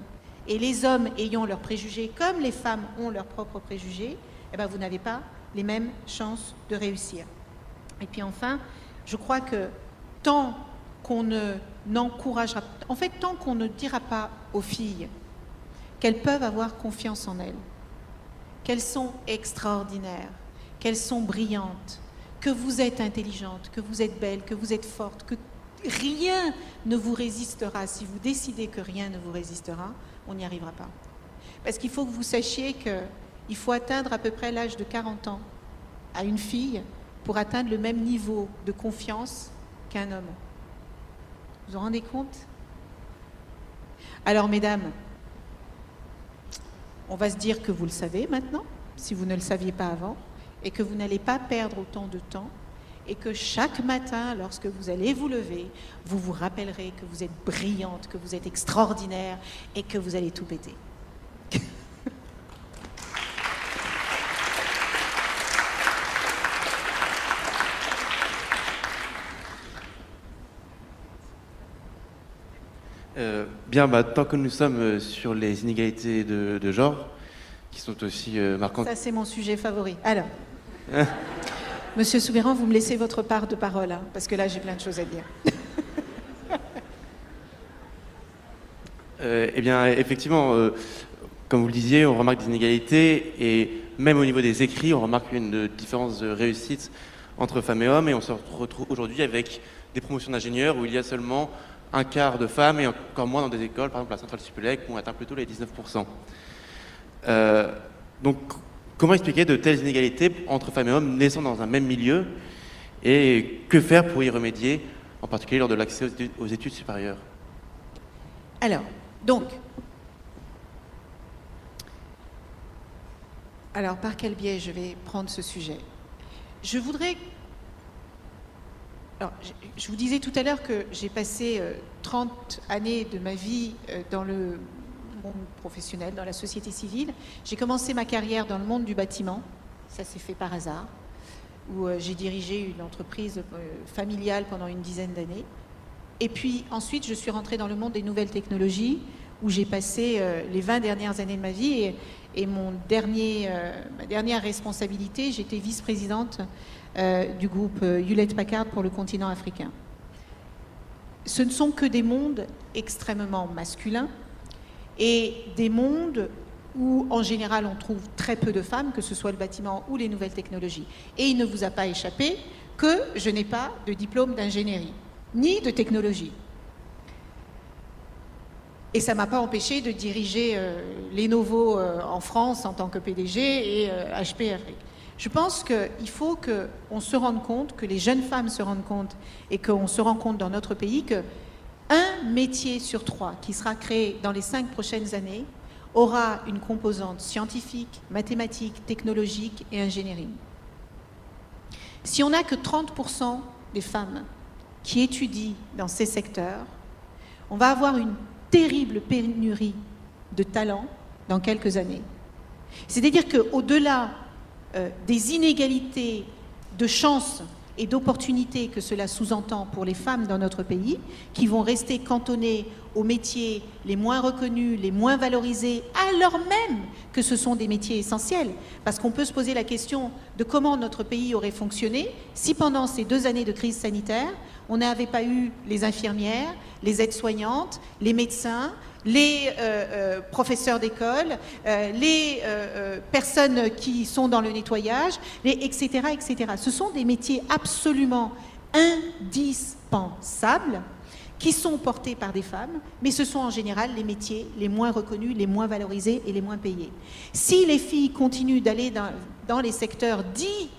Et les hommes ayant leurs préjugés, comme les femmes ont leurs propres préjugés, eh bien, vous n'avez pas les mêmes chances de réussir. Et puis enfin, je crois que tant qu'on n'encouragera, en fait, tant qu'on ne dira pas aux filles qu'elles peuvent avoir confiance en elles, qu'elles sont extraordinaires, qu'elles sont brillantes, que vous êtes intelligente, que vous êtes belle, que vous êtes forte, que rien ne vous résistera. Si vous décidez que rien ne vous résistera, on n'y arrivera pas. Parce qu'il faut que vous sachiez qu'il faut atteindre à peu près l'âge de 40 ans à une fille pour atteindre le même niveau de confiance qu'un homme. Vous vous rendez compte? Alors, mesdames, on va se dire que vous le savez maintenant, si vous ne le saviez pas avant, et que vous n'allez pas perdre autant de temps, et que chaque matin, lorsque vous allez vous lever, vous vous rappellerez que vous êtes brillante, que vous êtes extraordinaire, et que vous allez tout péter. Bien, tant que nous sommes sur les inégalités de genre, qui sont aussi marquantes... Ça, c'est mon sujet favori. Alors, Monsieur Soubeyran, vous me laissez votre part de parole, hein, parce que là, j'ai plein de choses à dire. Eh bien, effectivement, comme vous le disiez, on remarque des inégalités, et même au niveau des écrits, on remarque une différence de réussite entre femmes et hommes, et on se retrouve aujourd'hui avec des promotions d'ingénieurs où il y a seulement un quart de femmes, et encore moins dans des écoles, par exemple la Centrale Supélec, où on atteint plutôt les 19%. Donc, Comment expliquer de telles inégalités entre femmes et hommes naissant dans un même milieu? Et que faire pour y remédier, en particulier lors de l'accès aux études supérieures? Alors, donc, par quel biais je vais prendre ce sujet? Je voudrais... Alors, je vous disais tout à l'heure que j'ai passé 30 années de ma vie dans le monde professionnel, dans la société civile. J'ai commencé ma carrière dans le monde du bâtiment, ça s'est fait par hasard, où j'ai dirigé une entreprise familiale pendant une dizaine d'années. Et puis ensuite, je suis rentrée dans le monde des nouvelles technologies, où j'ai passé les 20 dernières années de ma vie. Et ma dernière responsabilité, j'étais vice-présidente du groupe Hewlett-Packard pour le continent africain. Ce ne sont que des mondes extrêmement masculins et des mondes où, en général, on trouve très peu de femmes, que ce soit le bâtiment ou les nouvelles technologies. Et il ne vous a pas échappé que je n'ai pas de diplôme d'ingénierie, ni de technologie. Et ça ne m'a pas empêché de diriger Lenovo en France en tant que PDG et HP Afrique. Je pense qu'il faut qu'on se rende compte, que les jeunes femmes se rendent compte et qu'on se rend compte dans notre pays qu'un métier sur 3 qui sera créé dans les 5 prochaines années aura une composante scientifique, mathématique, technologique et ingénierie. Si on n'a que 30% des femmes qui étudient dans ces secteurs, on va avoir une terrible pénurie de talents dans quelques années. C'est-à-dire qu'au-delà des inégalités de chances et d'opportunités que cela sous-entend pour les femmes dans notre pays, qui vont rester cantonnées aux métiers les moins reconnus, les moins valorisés, alors même que ce sont des métiers essentiels. Parce qu'on peut se poser la question de comment notre pays aurait fonctionné si pendant ces 2 années de crise sanitaire, on n'avait pas eu les infirmières, les aides-soignantes, les médecins, les professeurs d'école, les personnes qui sont dans le nettoyage, etc., etc. Ce sont des métiers absolument indispensables qui sont portés par des femmes, mais ce sont en général les métiers les moins reconnus, les moins valorisés et les moins payés. Si les filles continuent d'aller dans les secteurs dits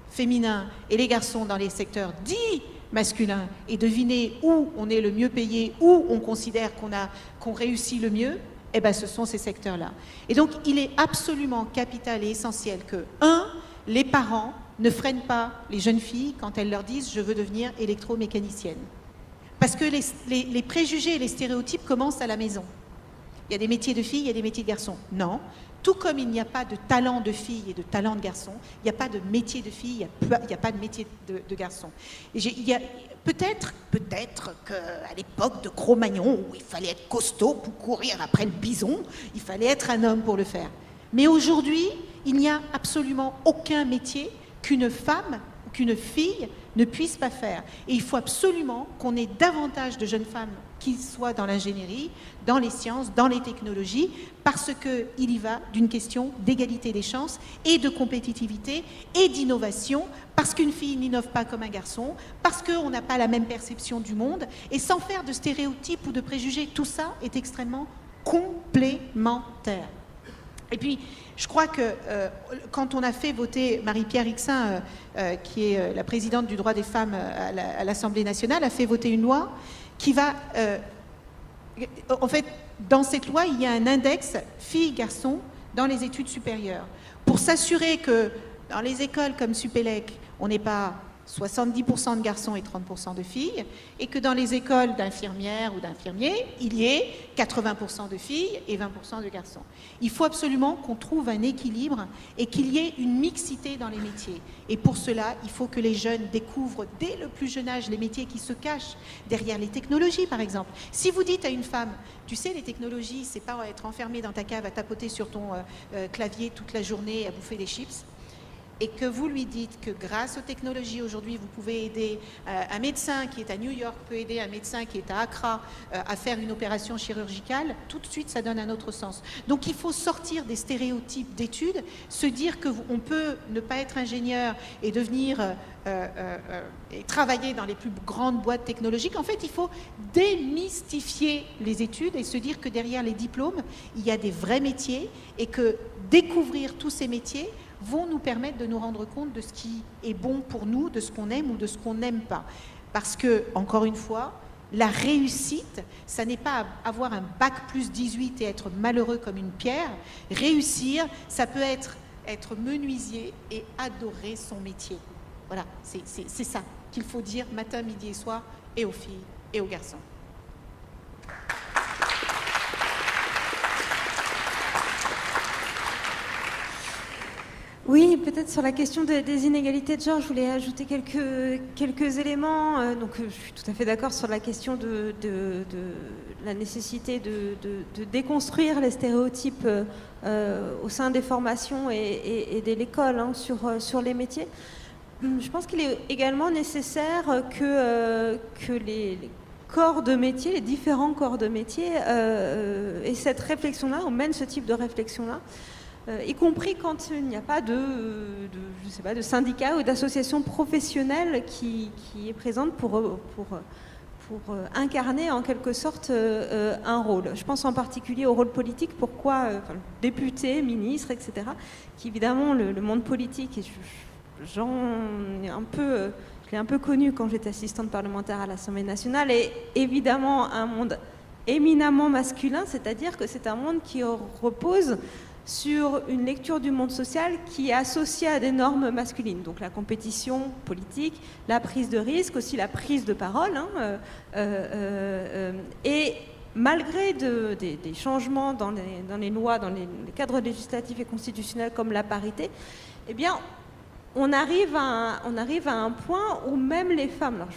féminins et les garçons dans les secteurs dits masculin et deviner où on est le mieux payé, où on considère qu'on réussit le mieux, eh ben, ce sont ces secteurs-là. Et donc, il est absolument capital et essentiel que, les parents ne freinent pas les jeunes filles quand elles leur disent « je veux devenir électromécanicienne ». Parce que les préjugés et les stéréotypes commencent à la maison. Il y a des métiers de filles, il y a des métiers de garçons. Non. Tout comme il n'y a pas de talent de filles et de talent de garçons, il n'y a pas de métier de filles, il n'y a pas de métier de garçons. Peut-être qu'à l'époque de Cro-Magnon, où il fallait être costaud pour courir après le bison, il fallait être un homme pour le faire. Mais aujourd'hui, il n'y a absolument aucun métier qu'une femme ou qu'une fille ne puisse pas faire. Et il faut absolument qu'on ait davantage de jeunes femmes qui soient dans l'ingénierie, dans les sciences, dans les technologies, parce qu'il y va d'une question d'égalité des chances et de compétitivité et d'innovation, parce qu'une fille n'innove pas comme un garçon, parce qu'on n'a pas la même perception du monde, et sans faire de stéréotypes ou de préjugés, tout ça est extrêmement complémentaire. Et puis, je crois que quand on a fait voter Marie-Pierre Rixain, qui est la présidente du droit des femmes à l'Assemblée nationale, a fait voter une loi qui va... en fait, dans cette loi, il y a un index filles-garçons dans les études supérieures, pour s'assurer que dans les écoles comme Supélec, on n'est pas 70% de garçons et 30% de filles, et que dans les écoles d'infirmières ou d'infirmiers, il y ait 80% de filles et 20% de garçons. Il faut absolument qu'on trouve un équilibre et qu'il y ait une mixité dans les métiers. Et pour cela, il faut que les jeunes découvrent dès le plus jeune âge les métiers qui se cachent derrière les technologies, par exemple. Si vous dites à une femme, tu sais, les technologies, c'est pas être enfermée dans ta cave à tapoter sur ton clavier toute la journée, à bouffer des chips. et que vous lui dites que grâce aux technologies aujourd'hui, vous pouvez aider un médecin qui est à New York, peut aider un médecin qui est à Accra à faire une opération chirurgicale, tout de suite ça donne un autre sens. Donc il faut sortir des stéréotypes d'études, se dire qu'on peut ne pas être ingénieur et devenir et travailler dans les plus grandes boîtes technologiques. En fait, il faut démystifier les études et se dire que derrière les diplômes, il y a des vrais métiers et que découvrir tous ces métiers vont nous permettre de nous rendre compte de ce qui est bon pour nous, de ce qu'on aime ou de ce qu'on n'aime pas. Parce que, encore une fois, la réussite, ça n'est pas avoir un bac plus 18 et être malheureux comme une pierre. Réussir, ça peut être menuisier et adorer son métier. Voilà, c'est ça qu'il faut dire matin, midi et soir, et aux filles et aux garçons. Oui, peut-être sur la question des inégalités de genre, je voulais ajouter quelques éléments. Donc, je suis tout à fait d'accord sur la question de la nécessité de déconstruire les stéréotypes au sein des formations et de l'école hein, sur les métiers. Je pense qu'il est également nécessaire que les corps de métier, les différents corps de métier, aient cette réflexion-là, ou mènent ce type de réflexion-là. Y compris quand il n'y a pas de syndicat ou d'association professionnelle qui est présente pour incarner en quelque sorte un rôle. Je pense en particulier au rôle politique, pourquoi députés, ministres, etc., qui évidemment le monde politique, et je l'ai un peu connu quand j'étais assistante parlementaire à l'Assemblée nationale, est évidemment un monde éminemment masculin, c'est-à-dire que c'est un monde qui repose sur une lecture du monde social qui est associée à des normes masculines. Donc la compétition politique, la prise de risque, aussi la prise de parole. Et malgré des changements dans les lois, dans les cadres législatifs et constitutionnels comme la parité, eh bien, on arrive à un point où même les femmes, alors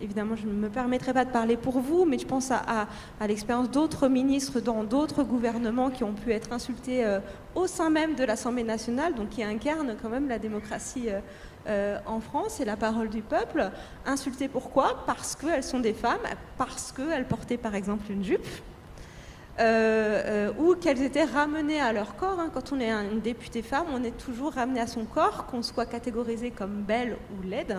évidemment je ne me permettrai pas de parler pour vous, mais je pense à l'expérience d'autres ministres dans d'autres gouvernements qui ont pu être insultés au sein même de l'Assemblée nationale, donc qui incarnent quand même la démocratie en France et la parole du peuple. Insultées pourquoi? Parce qu'elles sont des femmes, parce qu'elles portaient par exemple une jupe. Ou qu'elles étaient ramenées à leur corps. Hein. Quand on est une députée femme, on est toujours ramené à son corps, qu'on soit catégorisé comme belle ou laide.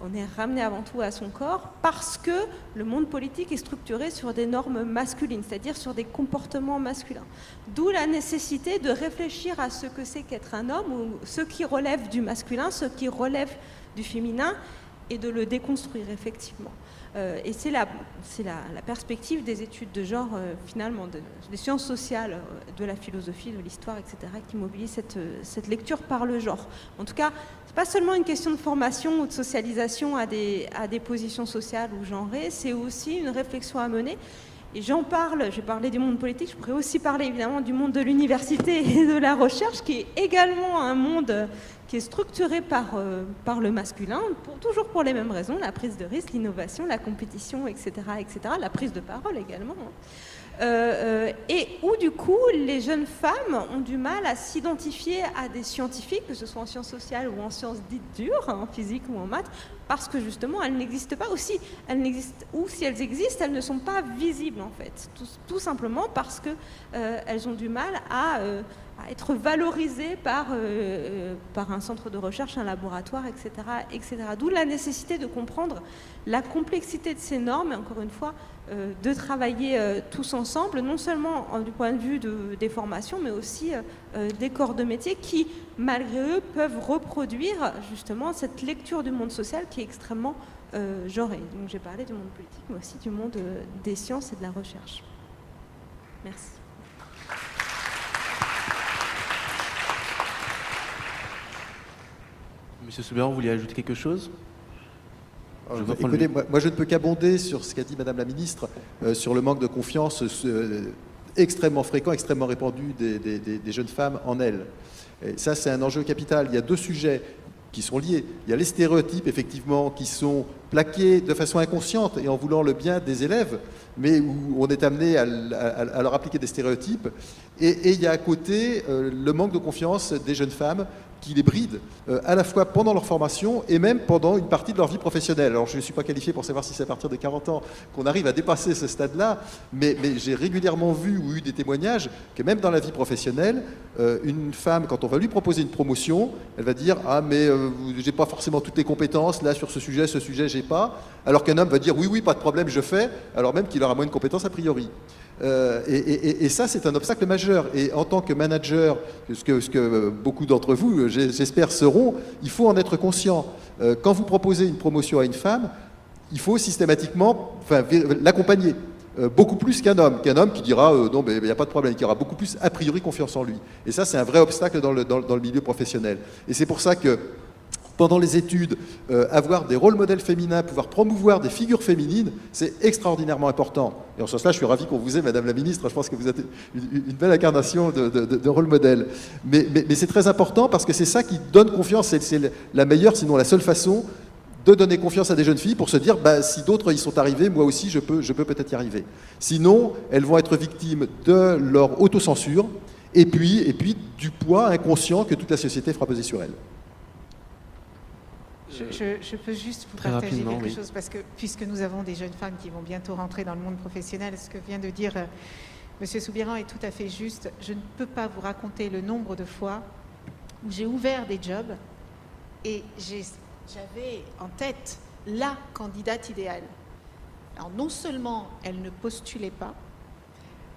On est ramené avant tout à son corps parce que le monde politique est structuré sur des normes masculines, c'est-à-dire sur des comportements masculins. D'où la nécessité de réfléchir à ce que c'est qu'être un homme, ou ce qui relève du masculin, ce qui relève du féminin, et de le déconstruire effectivement. Et c'est la perspective des études de genre, finalement, des sciences sociales, de la philosophie, de l'histoire, etc., qui mobilise cette lecture par le genre. En tout cas, ce n'est pas seulement une question de formation ou de socialisation à des positions sociales ou genrées, c'est aussi une réflexion à mener. Et j'ai parlé du monde politique, je pourrais aussi parler évidemment du monde de l'université et de la recherche, qui est également un monde qui est structuré par le masculin, toujours pour les mêmes raisons, la prise de risque, l'innovation, la compétition, etc., la prise de parole également. Et où du coup les jeunes femmes ont du mal à s'identifier à des scientifiques, que ce soit en sciences sociales ou en sciences dites dures, en physique ou en maths, parce que justement elles n'existent pas, ou si elles existent, elles ne sont pas visibles en fait, tout simplement parce que elles ont du mal à être valorisées par un centre de recherche, un laboratoire, etc. D'où la nécessité de comprendre la complexité de ces normes, et encore une fois, de travailler tous ensemble, non seulement du point de vue des formations, mais aussi des corps de métier qui, malgré eux, peuvent reproduire justement cette lecture du monde social qui est extrêmement genrée. Donc j'ai parlé du monde politique, mais aussi du monde des sciences et de la recherche. Merci. Monsieur Souberan, vous vouliez ajouter quelque chose? Écoutez, moi je ne peux qu'abonder sur ce qu'a dit Madame la Ministre, sur le manque de confiance extrêmement fréquent, extrêmement répandu des jeunes femmes en elles. Et ça, c'est un enjeu capital. Il y a deux sujets qui sont liés. Il y a les stéréotypes, effectivement, qui sont plaqués de façon inconsciente et en voulant le bien des élèves, mais où on est amené à leur appliquer des stéréotypes. Et il y a à côté le manque de confiance des jeunes femmes qui les bride à la fois pendant leur formation et même pendant une partie de leur vie professionnelle. Alors je ne suis pas qualifié pour savoir si c'est à partir de 40 ans qu'on arrive à dépasser ce stade-là, mais j'ai régulièrement vu ou eu des témoignages que même dans la vie professionnelle, une femme, quand on va lui proposer une promotion, elle va dire « Ah mais j'ai pas forcément toutes les compétences, là sur ce sujet j'ai pas », alors qu'un homme va dire « Oui, pas de problème, je fais », alors même qu'il aura moins de compétences a priori. Et ça, c'est un obstacle majeur. Et en tant que manager, ce que beaucoup d'entre vous, j'espère, seront, il faut en être conscient. Quand vous proposez une promotion à une femme, il faut systématiquement l'accompagner. Beaucoup plus qu'un homme qui dira non, mais il n'y a pas de problème, qui aura beaucoup plus a priori confiance en lui. Et ça, c'est un vrai obstacle dans le milieu professionnel. Et c'est pour ça que pendant les études, avoir des rôles modèles féminins, pouvoir promouvoir des figures féminines, c'est extraordinairement important. Et en ce sens-là, je suis ravi qu'on vous ait, Madame la Ministre, je pense que vous êtes une belle incarnation de rôle modèle. Mais c'est très important parce que c'est ça qui donne confiance, c'est la meilleure, sinon la seule façon de donner confiance à des jeunes filles pour se dire si d'autres y sont arrivés, moi aussi je peux peut-être y arriver. Sinon, elles vont être victimes de leur autocensure et puis du poids inconscient que toute la société fera peser sur elles. Je peux juste vous Très partager rapidement, quelque oui. chose, parce que puisque nous avons des jeunes femmes qui vont bientôt rentrer dans le monde professionnel, ce que vient de dire Monsieur Soubeyran est tout à fait juste. Je ne peux pas vous raconter le nombre de fois où j'ai ouvert des jobs et j'avais en tête la candidate idéale. Alors non seulement elle ne postulait pas,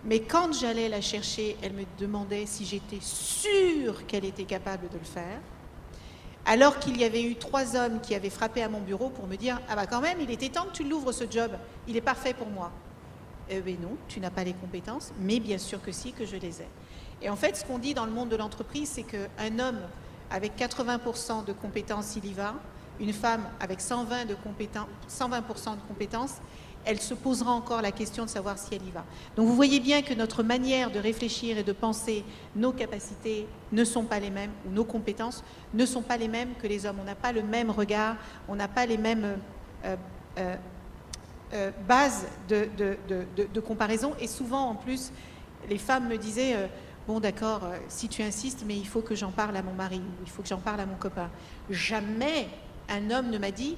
mais quand j'allais la chercher, elle me demandait si j'étais sûre qu'elle était capable de le faire. Alors qu'il y avait eu 3 hommes qui avaient frappé à mon bureau pour me dire « Ah bah quand même, il était temps que tu l'ouvres ce job, il est parfait pour moi. » Ben non, tu n'as pas les compétences, mais bien sûr que si, que je les ai. Et en fait, ce qu'on dit dans le monde de l'entreprise, c'est qu'un homme avec 80% de compétences, il y va, une femme avec 120% de compétences, elle se posera encore la question de savoir si elle y va. Donc vous voyez bien que notre manière de réfléchir et de penser, nos capacités ne sont pas les mêmes, ou nos compétences ne sont pas les mêmes que les hommes. On n'a pas le même regard, on n'a pas les mêmes bases de comparaison. Et souvent, en plus, les femmes me disaient bon d'accord, si tu insistes, mais il faut que j'en parle à mon mari, ou il faut que j'en parle à mon copain. Jamais un homme ne m'a dit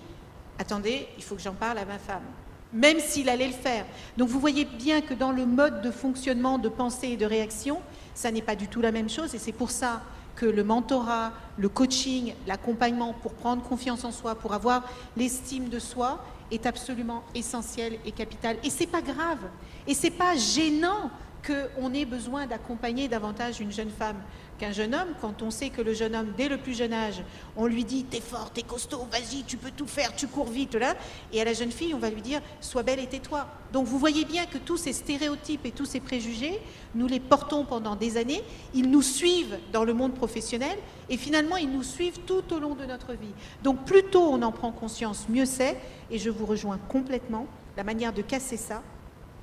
attendez, il faut que j'en parle à ma femme, même s'il allait le faire. Donc vous voyez bien que dans le mode de fonctionnement, de pensée et de réaction, ça n'est pas du tout la même chose, et c'est pour ça que le mentorat, le coaching, l'accompagnement pour prendre confiance en soi, pour avoir l'estime de soi, est absolument essentiel et capital. Et c'est pas grave, et c'est pas gênant qu'on ait besoin d'accompagner davantage une jeune femme qu'un jeune homme, quand on sait que le jeune homme, dès le plus jeune âge, on lui dit « t'es fort, t'es costaud, vas-y, tu peux tout faire, tu cours vite », là, et à la jeune fille, on va lui dire « sois belle et tais-toi ». Donc vous voyez bien que tous ces stéréotypes et tous ces préjugés, nous les portons pendant des années, ils nous suivent dans le monde professionnel, et finalement, ils nous suivent tout au long de notre vie. Donc plus tôt on en prend conscience, mieux c'est, et je vous rejoins complètement, la manière de casser ça,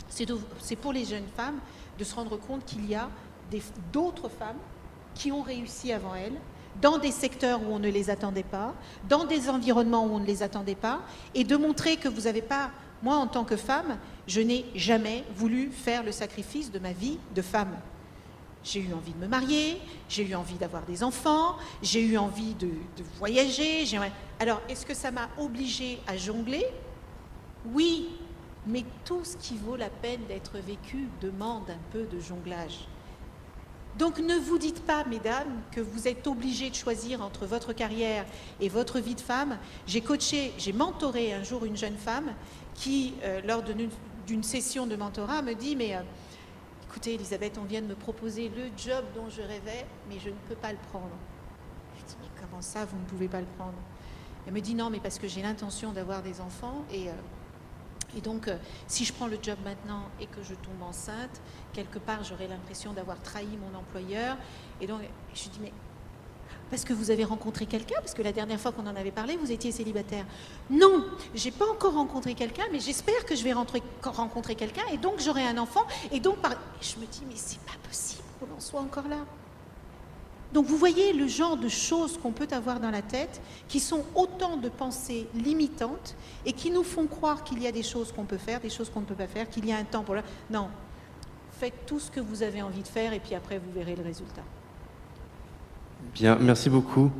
c'est pour les jeunes femmes de se rendre compte qu'il y a d'autres femmes qui ont réussi avant elles, dans des secteurs où on ne les attendait pas, dans des environnements où on ne les attendait pas, et de montrer que vous n'avez pas... Moi, en tant que femme, je n'ai jamais voulu faire le sacrifice de ma vie de femme. J'ai eu envie de me marier, j'ai eu envie d'avoir des enfants, j'ai eu envie de voyager. Alors, est-ce que ça m'a obligée à jongler? Oui, mais tout ce qui vaut la peine d'être vécu demande un peu de jonglage. Donc ne vous dites pas, mesdames, que vous êtes obligées de choisir entre votre carrière et votre vie de femme. J'ai mentoré un jour une jeune femme qui, lors d'une session de mentorat, me dit « Mais écoutez, Elisabeth, on vient de me proposer le job dont je rêvais, mais je ne peux pas le prendre. » Je dis « Mais comment ça, vous ne pouvez pas le prendre ?» Elle me dit « Non, mais parce que j'ai l'intention d'avoir des enfants et donc, si je prends le job maintenant et que je tombe enceinte, quelque part, j'aurai l'impression d'avoir trahi mon employeur. » Et donc, je lui dis, mais parce que vous avez rencontré quelqu'un? Parce que la dernière fois qu'on en avait parlé, vous étiez célibataire. Non, j'ai pas encore rencontré quelqu'un, mais j'espère que je vais rencontrer quelqu'un et donc j'aurai un enfant. Et donc, je me dis, mais c'est pas possible qu'on en soit encore là. Donc vous voyez le genre de choses qu'on peut avoir dans la tête qui sont autant de pensées limitantes et qui nous font croire qu'il y a des choses qu'on peut faire, des choses qu'on ne peut pas faire, qu'il y a un temps pour là. Non, faites tout ce que vous avez envie de faire et puis après vous verrez le résultat. Bien, merci beaucoup.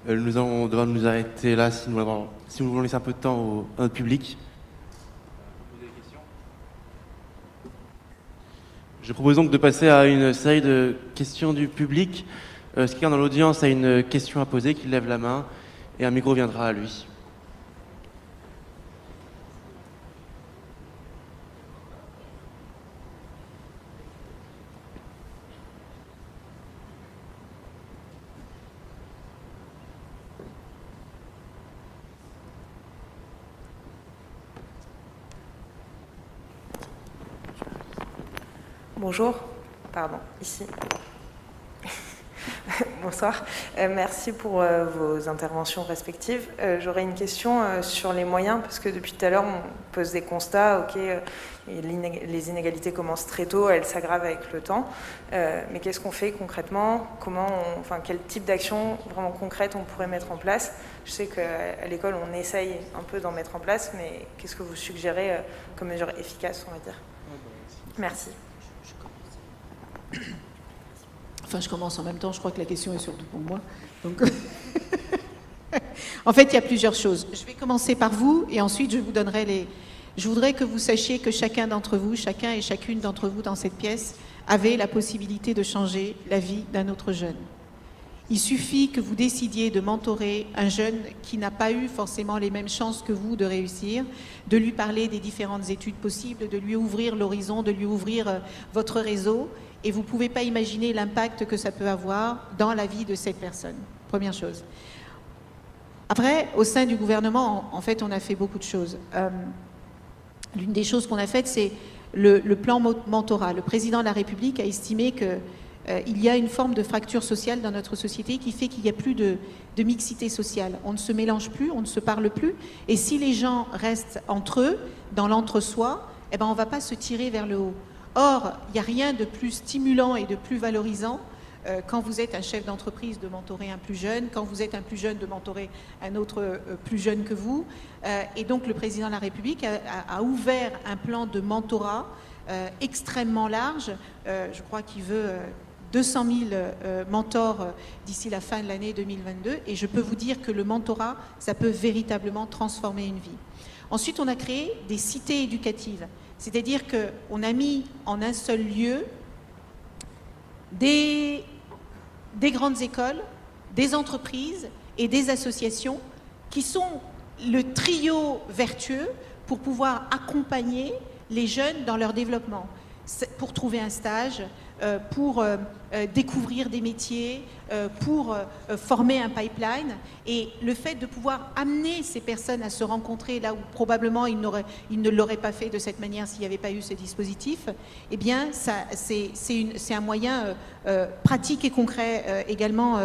Nous allons devoir nous arrêter là si nous voulons laisser un peu de temps à notre public. Je propose donc de passer à une série de questions du public. Si quelqu'un dans l'audience a une question à poser, qu'il lève la main et un micro viendra à lui. Bonjour, pardon, ici. Bonsoir, merci pour vos interventions respectives. J'aurais une question sur les moyens, parce que depuis tout à l'heure, on pose des constats, ok, les inégalités commencent très tôt, elles s'aggravent avec le temps, mais qu'est-ce qu'on fait concrètement? Quel type d'action vraiment concrète on pourrait mettre en place? Je sais qu'à l'école, on essaye un peu d'en mettre en place, mais qu'est-ce que vous suggérez comme mesure efficace, on va dire? Merci. Enfin, je commence en même temps, je crois que la question est surtout pour moi. Donc... En fait, il y a plusieurs choses. Je vais commencer par vous et ensuite je vous donnerai les... Je voudrais que vous sachiez que chacun d'entre vous, chacun et chacune d'entre vous dans cette pièce avait la possibilité de changer la vie d'un autre jeune. Il suffit que vous décidiez de mentorer un jeune qui n'a pas eu forcément les mêmes chances que vous de réussir, de lui parler des différentes études possibles, de lui ouvrir l'horizon, de lui ouvrir votre réseau. Et vous ne pouvez pas imaginer l'impact que ça peut avoir dans la vie de cette personne. Première chose. Après, au sein du gouvernement, en fait, on a fait beaucoup de choses. L'une des choses qu'on a faites, c'est le plan mentorat. Le président de la République a estimé qu'il y a une forme de fracture sociale dans notre société qui fait qu'il n'y a plus de mixité sociale. On ne se mélange plus, on ne se parle plus. Et si les gens restent entre eux, dans l'entre-soi, eh ben, on ne va pas se tirer vers le haut. Or, il n'y a rien de plus stimulant et de plus valorisant quand vous êtes un chef d'entreprise de mentorer un plus jeune, quand vous êtes un plus jeune de mentorer un autre plus jeune que vous. Et donc, le président de la République a ouvert un plan de mentorat extrêmement large. Je crois qu'il veut 200 000 mentors d'ici la fin de l'année 2022. Et je peux vous dire que le mentorat, ça peut véritablement transformer une vie. Ensuite, on a créé des cités éducatives. C'est-à-dire qu'on a mis en un seul lieu des grandes écoles, des entreprises et des associations qui sont le trio vertueux pour pouvoir accompagner les jeunes dans leur développement, pour trouver un stage, pour découvrir des métiers, pour former un pipeline. Et le fait de pouvoir amener ces personnes à se rencontrer là où probablement ils ne l'auraient pas fait de cette manière s'il n'y avait pas eu ce dispositif, eh bien, c'est un moyen pratique et concret également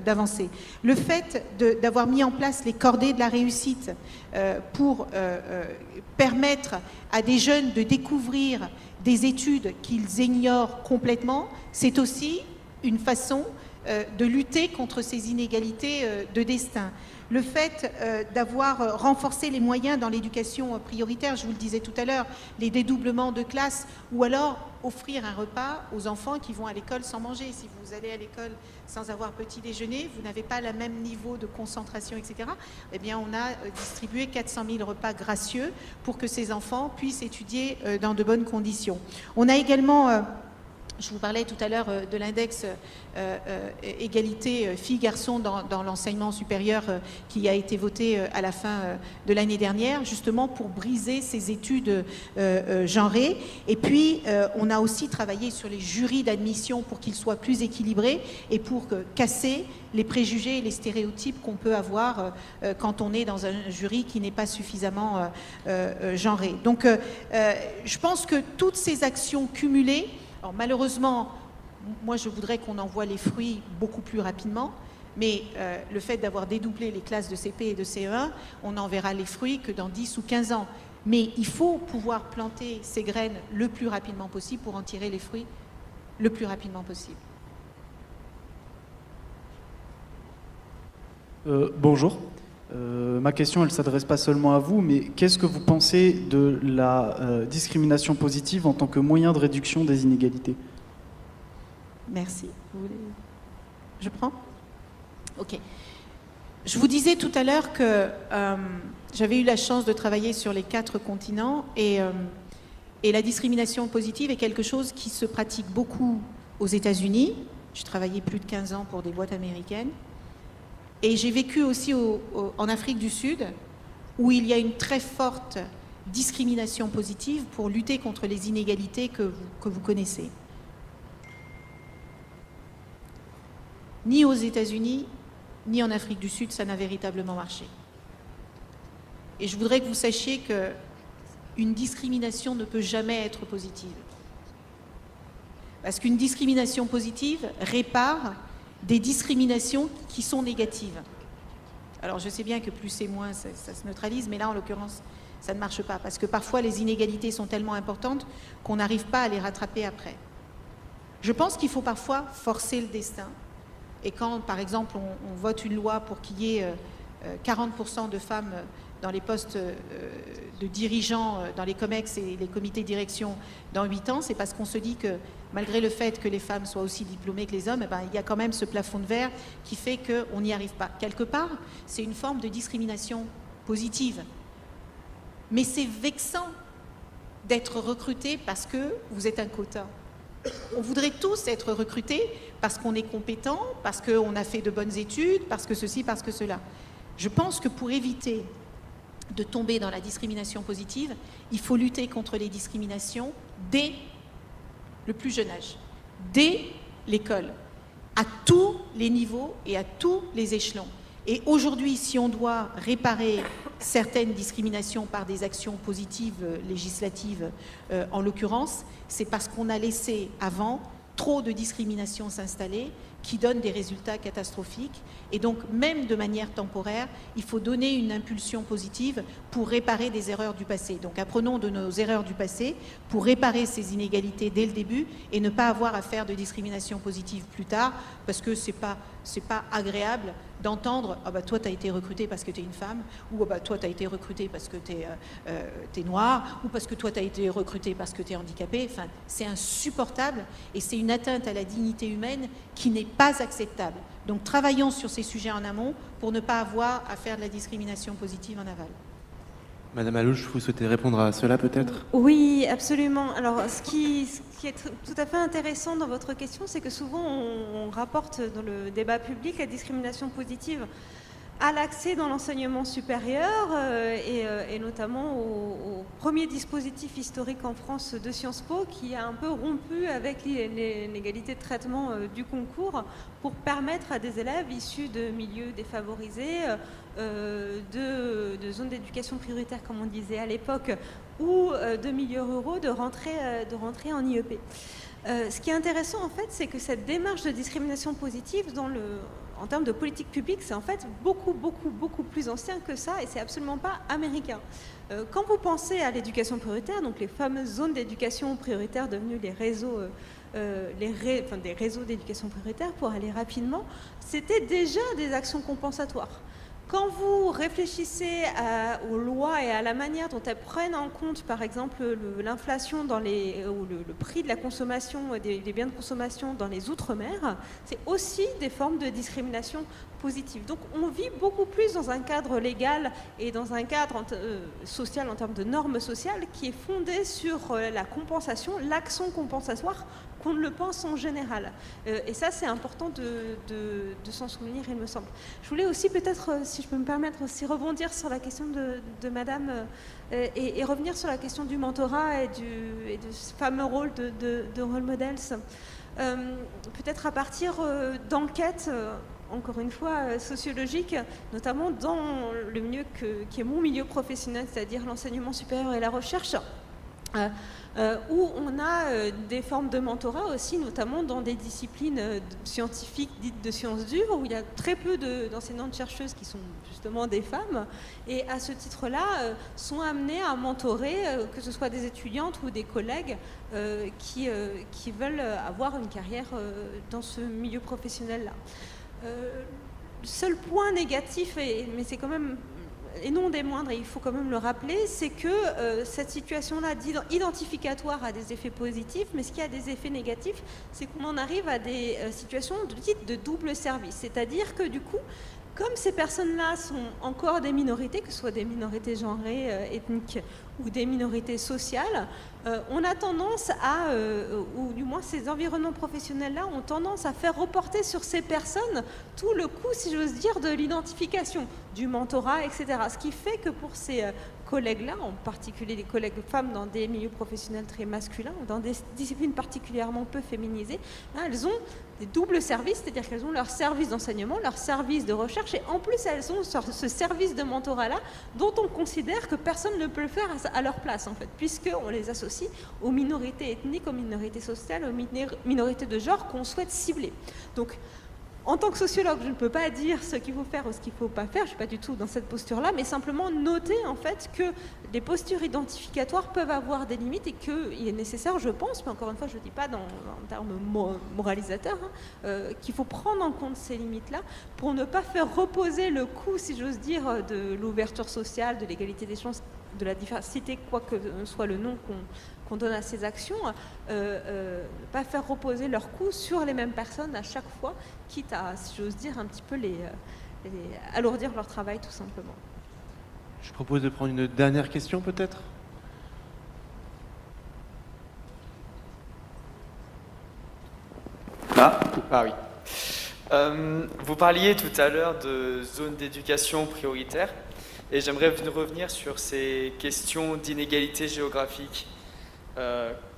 d'avancer. Le fait d'avoir mis en place les cordées de la réussite pour permettre à des jeunes de découvrir des études qu'ils ignorent complètement, c'est aussi une façon de lutter contre ces inégalités de destin. Le fait d'avoir renforcé les moyens dans l'éducation prioritaire, je vous le disais tout à l'heure, les dédoublements de classes, ou alors offrir un repas aux enfants qui vont à l'école sans manger. Si vous allez à l'école sans avoir petit déjeuner, vous n'avez pas le même niveau de concentration, etc. Eh bien, on a distribué 400 000 repas gracieux pour que ces enfants puissent étudier dans de bonnes conditions. On a également... Je vous parlais tout à l'heure de l'index égalité filles-garçons dans l'enseignement supérieur qui a été voté à la fin de l'année dernière, justement pour briser ces études genrées. Et puis, on a aussi travaillé sur les jurys d'admission pour qu'ils soient plus équilibrés et pour casser les préjugés et les stéréotypes qu'on peut avoir quand on est dans un jury qui n'est pas suffisamment genré. Donc, je pense que toutes ces actions cumulées, alors malheureusement, moi je voudrais qu'on en voit les fruits beaucoup plus rapidement, mais le fait d'avoir dédoublé les classes de CP et de CE1, on n'en verra les fruits que dans 10 ou 15 ans. Mais il faut pouvoir planter ces graines le plus rapidement possible pour en tirer les fruits le plus rapidement possible. Bonjour. Ma question, elle ne s'adresse pas seulement à vous, mais qu'est-ce que vous pensez de la discrimination positive en tant que moyen de réduction des inégalités? Merci. Vous voulez... Je prends? Ok. Je vous disais tout à l'heure que j'avais eu la chance de travailler sur les 4 continents et la discrimination positive est quelque chose qui se pratique beaucoup aux États-Unis. J'ai travaillé plus de 15 ans pour des boîtes américaines. Et j'ai vécu aussi en Afrique du Sud, où il y a une très forte discrimination positive pour lutter contre les inégalités que vous connaissez. Ni aux États-Unis, ni en Afrique du Sud, ça n'a véritablement marché. Et je voudrais que vous sachiez qu'une discrimination ne peut jamais être positive. Parce qu'une discrimination positive répare des discriminations qui sont négatives. Alors je sais bien que plus et moins, ça se neutralise, mais là en l'occurrence, ça ne marche pas. Parce que parfois les inégalités sont tellement importantes qu'on n'arrive pas à les rattraper après. Je pense qu'il faut parfois forcer le destin. Et quand, par exemple, on vote une loi pour qu'il y ait 40% de femmes dans les postes de dirigeants dans les COMEX et les comités de direction dans 8 ans, c'est parce qu'on se dit que malgré le fait que les femmes soient aussi diplômées que les hommes, eh ben, il y a quand même ce plafond de verre qui fait qu'on n'y arrive pas. Quelque part, c'est une forme de discrimination positive. Mais c'est vexant d'être recruté parce que vous êtes un quota. On voudrait tous être recrutés parce qu'on est compétent, parce qu'on a fait de bonnes études, parce que ceci, parce que cela. Je pense que pour éviter de tomber dans la discrimination positive, il faut lutter contre les discriminations dès le plus jeune âge, dès l'école, à tous les niveaux et à tous les échelons. Et aujourd'hui, si on doit réparer certaines discriminations par des actions positives, législatives en l'occurrence, c'est parce qu'on a laissé avant trop de discriminations s'installer qui donnent des résultats catastrophiques. Et donc, même de manière temporaire, il faut donner une impulsion positive pour réparer des erreurs du passé. Donc, apprenons de nos erreurs du passé pour réparer ces inégalités dès le début et ne pas avoir à faire de discrimination positive plus tard, parce que c'est pas agréable d'entendre « Ah bah toi, tu as été recruté parce que tu es une femme » ou « Ah bah toi, tu as été recruté parce que tu es noir » ou « Parce que toi, tu as été recruté parce que tu es handicapé ». Enfin, c'est insupportable et c'est une atteinte à la dignité humaine qui n'est pas acceptable. Donc, travaillons sur ces sujets en amont pour ne pas avoir à faire de la discrimination positive en aval. Madame Alouche, vous souhaitez répondre à cela peut-être? Oui, absolument. Alors, ce qui est tout à fait intéressant dans votre question, c'est que souvent on rapporte dans le débat public la discrimination positive à l'accès dans l'enseignement supérieur et notamment au premier dispositif historique en France de Sciences Po qui a un peu rompu avec l'égalité de traitement du concours pour permettre à des élèves issus de milieux défavorisés, de zones d'éducation prioritaire comme on disait à l'époque ou de milieux ruraux de rentrer en IEP. Ce qui est intéressant en fait, c'est que cette démarche de discrimination positive en termes de politique publique, c'est en fait beaucoup plus ancien que ça et c'est absolument pas américain. Quand vous pensez à l'éducation prioritaire, donc les fameuses zones d'éducation prioritaire devenues les réseaux, des réseaux d'éducation prioritaire pour aller rapidement, c'était déjà des actions compensatoires. Quand vous réfléchissez aux lois et à la manière dont elles prennent en compte, par exemple, l'inflation ou le prix de la consommation des biens de consommation dans les Outre-mer, c'est aussi des formes de discrimination positive. Donc on vit beaucoup plus dans un cadre légal et dans un cadre social en termes de normes sociales qui est fondé sur la compensation, l'action compensatoire qu'on ne le pense en général. Et ça, c'est important de s'en souvenir, il me semble. Je voulais aussi peut-être, si je peux me permettre, aussi rebondir sur la question de Madame et revenir sur la question du mentorat et de ce fameux rôle de role models. Peut-être à partir d'enquêtes, encore une fois, sociologiques, notamment dans le milieu qui est mon milieu professionnel, c'est-à-dire l'enseignement supérieur et la recherche, où on a des formes de mentorat aussi, notamment dans des disciplines scientifiques dites de sciences dures, où il y a très peu d'enseignantes-chercheuses qui sont justement des femmes, et à ce titre-là, sont amenées à mentorer, que ce soit des étudiantes ou des collègues qui veulent avoir une carrière dans ce milieu professionnel-là. seul point négatif, mais c'est quand même, et non des moindres, et il faut quand même le rappeler, c'est que cette situation-là identificatoire a des effets positifs, mais ce qui a des effets négatifs, c'est qu'on en arrive à des situations de double service. C'est-à-dire que du coup, comme ces personnes-là sont encore des minorités, que ce soit des minorités genrées, ethniques ou des minorités sociales, on a tendance à, ou du moins ces environnements professionnels-là ont tendance à faire reporter sur ces personnes tout le coût, si j'ose dire, de l'identification, du mentorat, etc. Ce qui fait que pour ces collègues-là, en particulier les collègues femmes dans des milieux professionnels très masculins ou dans des disciplines particulièrement peu féminisées, elles ont des doubles services, c'est-à-dire qu'elles ont leur service d'enseignement, leur service de recherche, et en plus elles ont ce service de mentorat-là dont on considère que personne ne peut le faire à leur place, en fait, puisqu'on les associe aux minorités ethniques, aux minorités sociales, aux minorités de genre qu'on souhaite cibler. Donc, en tant que sociologue, je ne peux pas dire ce qu'il faut faire ou ce qu'il ne faut pas faire, je ne suis pas du tout dans cette posture-là, mais simplement noter en fait que les postures identificatoires peuvent avoir des limites et qu'il est nécessaire, je pense, mais encore une fois, je ne dis pas en termes moralisateurs, qu'il faut prendre en compte ces limites-là pour ne pas faire reposer le coût, si j'ose dire, de l'ouverture sociale, de l'égalité des chances, de la diversité, quoi que soit le nom qu'on donne à ces actions, ne pas faire reposer leurs coûts sur les mêmes personnes à chaque fois, quitte à, si j'ose dire, un petit peu alourdir leur travail tout simplement. Je propose de prendre une dernière question peut-être. Ah oui. Vous parliez tout à l'heure de zones d'éducation prioritaires et j'aimerais revenir sur ces questions d'inégalité géographique.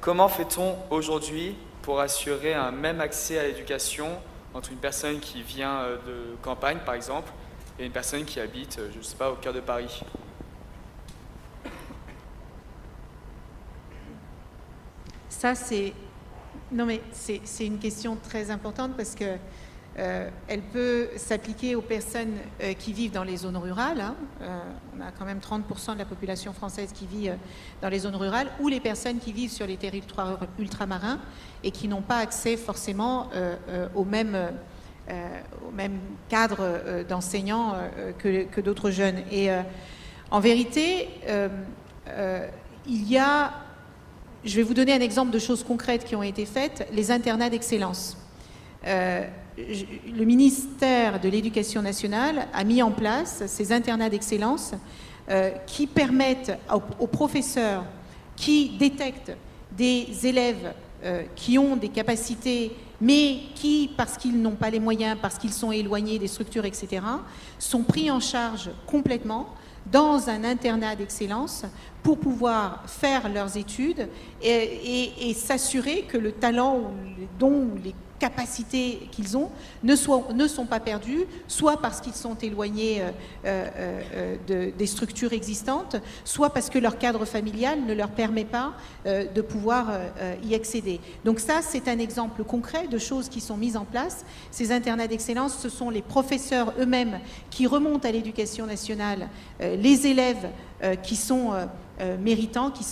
Comment fait-on aujourd'hui pour assurer un même accès à l'éducation entre une personne qui vient de campagne, par exemple, et une personne qui habite, je ne sais pas, au cœur de Paris? Ça, c'est une question très importante parce que elle peut s'appliquer aux personnes qui vivent dans les zones rurales. On a quand même 30% de la population française qui vit dans les zones rurales, ou les personnes qui vivent sur les territoires ultramarins et qui n'ont pas accès forcément au même cadre d'enseignants que d'autres jeunes. Et en vérité, il y a, je vais vous donner un exemple de choses concrètes qui ont été faites, les internats d'excellence. Le ministère de l'Éducation nationale a mis en place ces internats d'excellence qui permettent aux professeurs qui détectent des élèves qui ont des capacités, mais qui, parce qu'ils n'ont pas les moyens, parce qu'ils sont éloignés des structures, etc., sont pris en charge complètement dans un internat d'excellence pour pouvoir faire leurs études et s'assurer que le talent ou les dons ou les capacités qu'ils ont ne sont pas perdus, soit parce qu'ils sont éloignés des structures existantes, soit parce que leur cadre familial ne leur permet pas de pouvoir y accéder. Donc ça, c'est un exemple concret de choses qui sont mises en place. Ces internats d'excellence, ce sont les professeurs eux-mêmes qui remontent à l'Éducation nationale, les élèves qui sont méritants, qui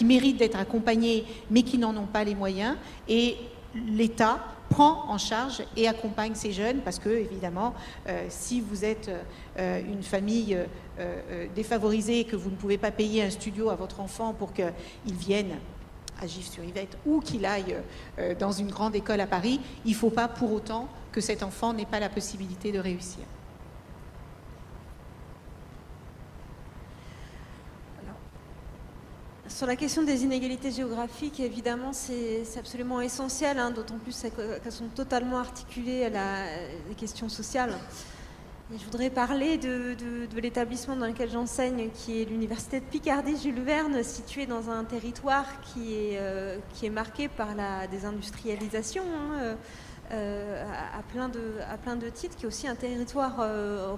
méritent d'être accompagnés, mais qui n'en ont pas les moyens. Et l'État prend en charge et accompagne ces jeunes parce que, évidemment, si vous êtes une famille défavorisée et que vous ne pouvez pas payer un studio à votre enfant pour qu'il vienne à Gif-sur-Yvette ou qu'il aille dans une grande école à Paris, il ne faut pas pour autant que cet enfant n'ait pas la possibilité de réussir. Sur la question des inégalités géographiques, évidemment, c'est absolument essentiel, d'autant plus qu'elles sont totalement articulées à les questions sociales. Et je voudrais parler de l'établissement dans lequel j'enseigne, qui est l'Université de Picardie-Jules Verne, situé dans un territoire qui est marqué par la désindustrialisation, à plein de titres, qui est aussi un territoire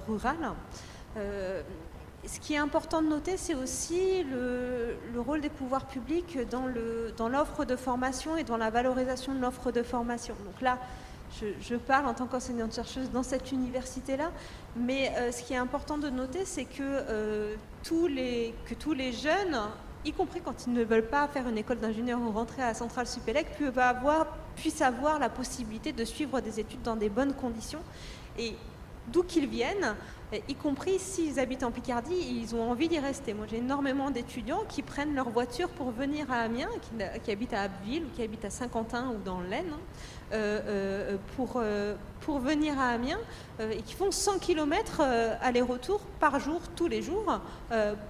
rural. Ce qui est important de noter, c'est aussi le rôle des pouvoirs publics dans l'offre de formation et dans la valorisation de l'offre de formation. Donc là, je parle en tant qu'enseignante-chercheuse dans cette université-là, mais ce qui est important de noter, c'est que tous les jeunes, y compris quand ils ne veulent pas faire une école d'ingénieur ou rentrer à la centrale Supélec, peuvent avoir puissent avoir la possibilité de suivre des études dans des bonnes conditions. Et d'où qu'ils viennent, y compris s'ils habitent en Picardie, ils ont envie d'y rester. Moi, j'ai énormément d'étudiants qui prennent leur voiture pour venir à Amiens, qui habitent à Abbeville ou qui habitent à Saint-Quentin ou dans l'Aisne, pour venir à Amiens et qui font 100 km aller-retour par jour, tous les jours,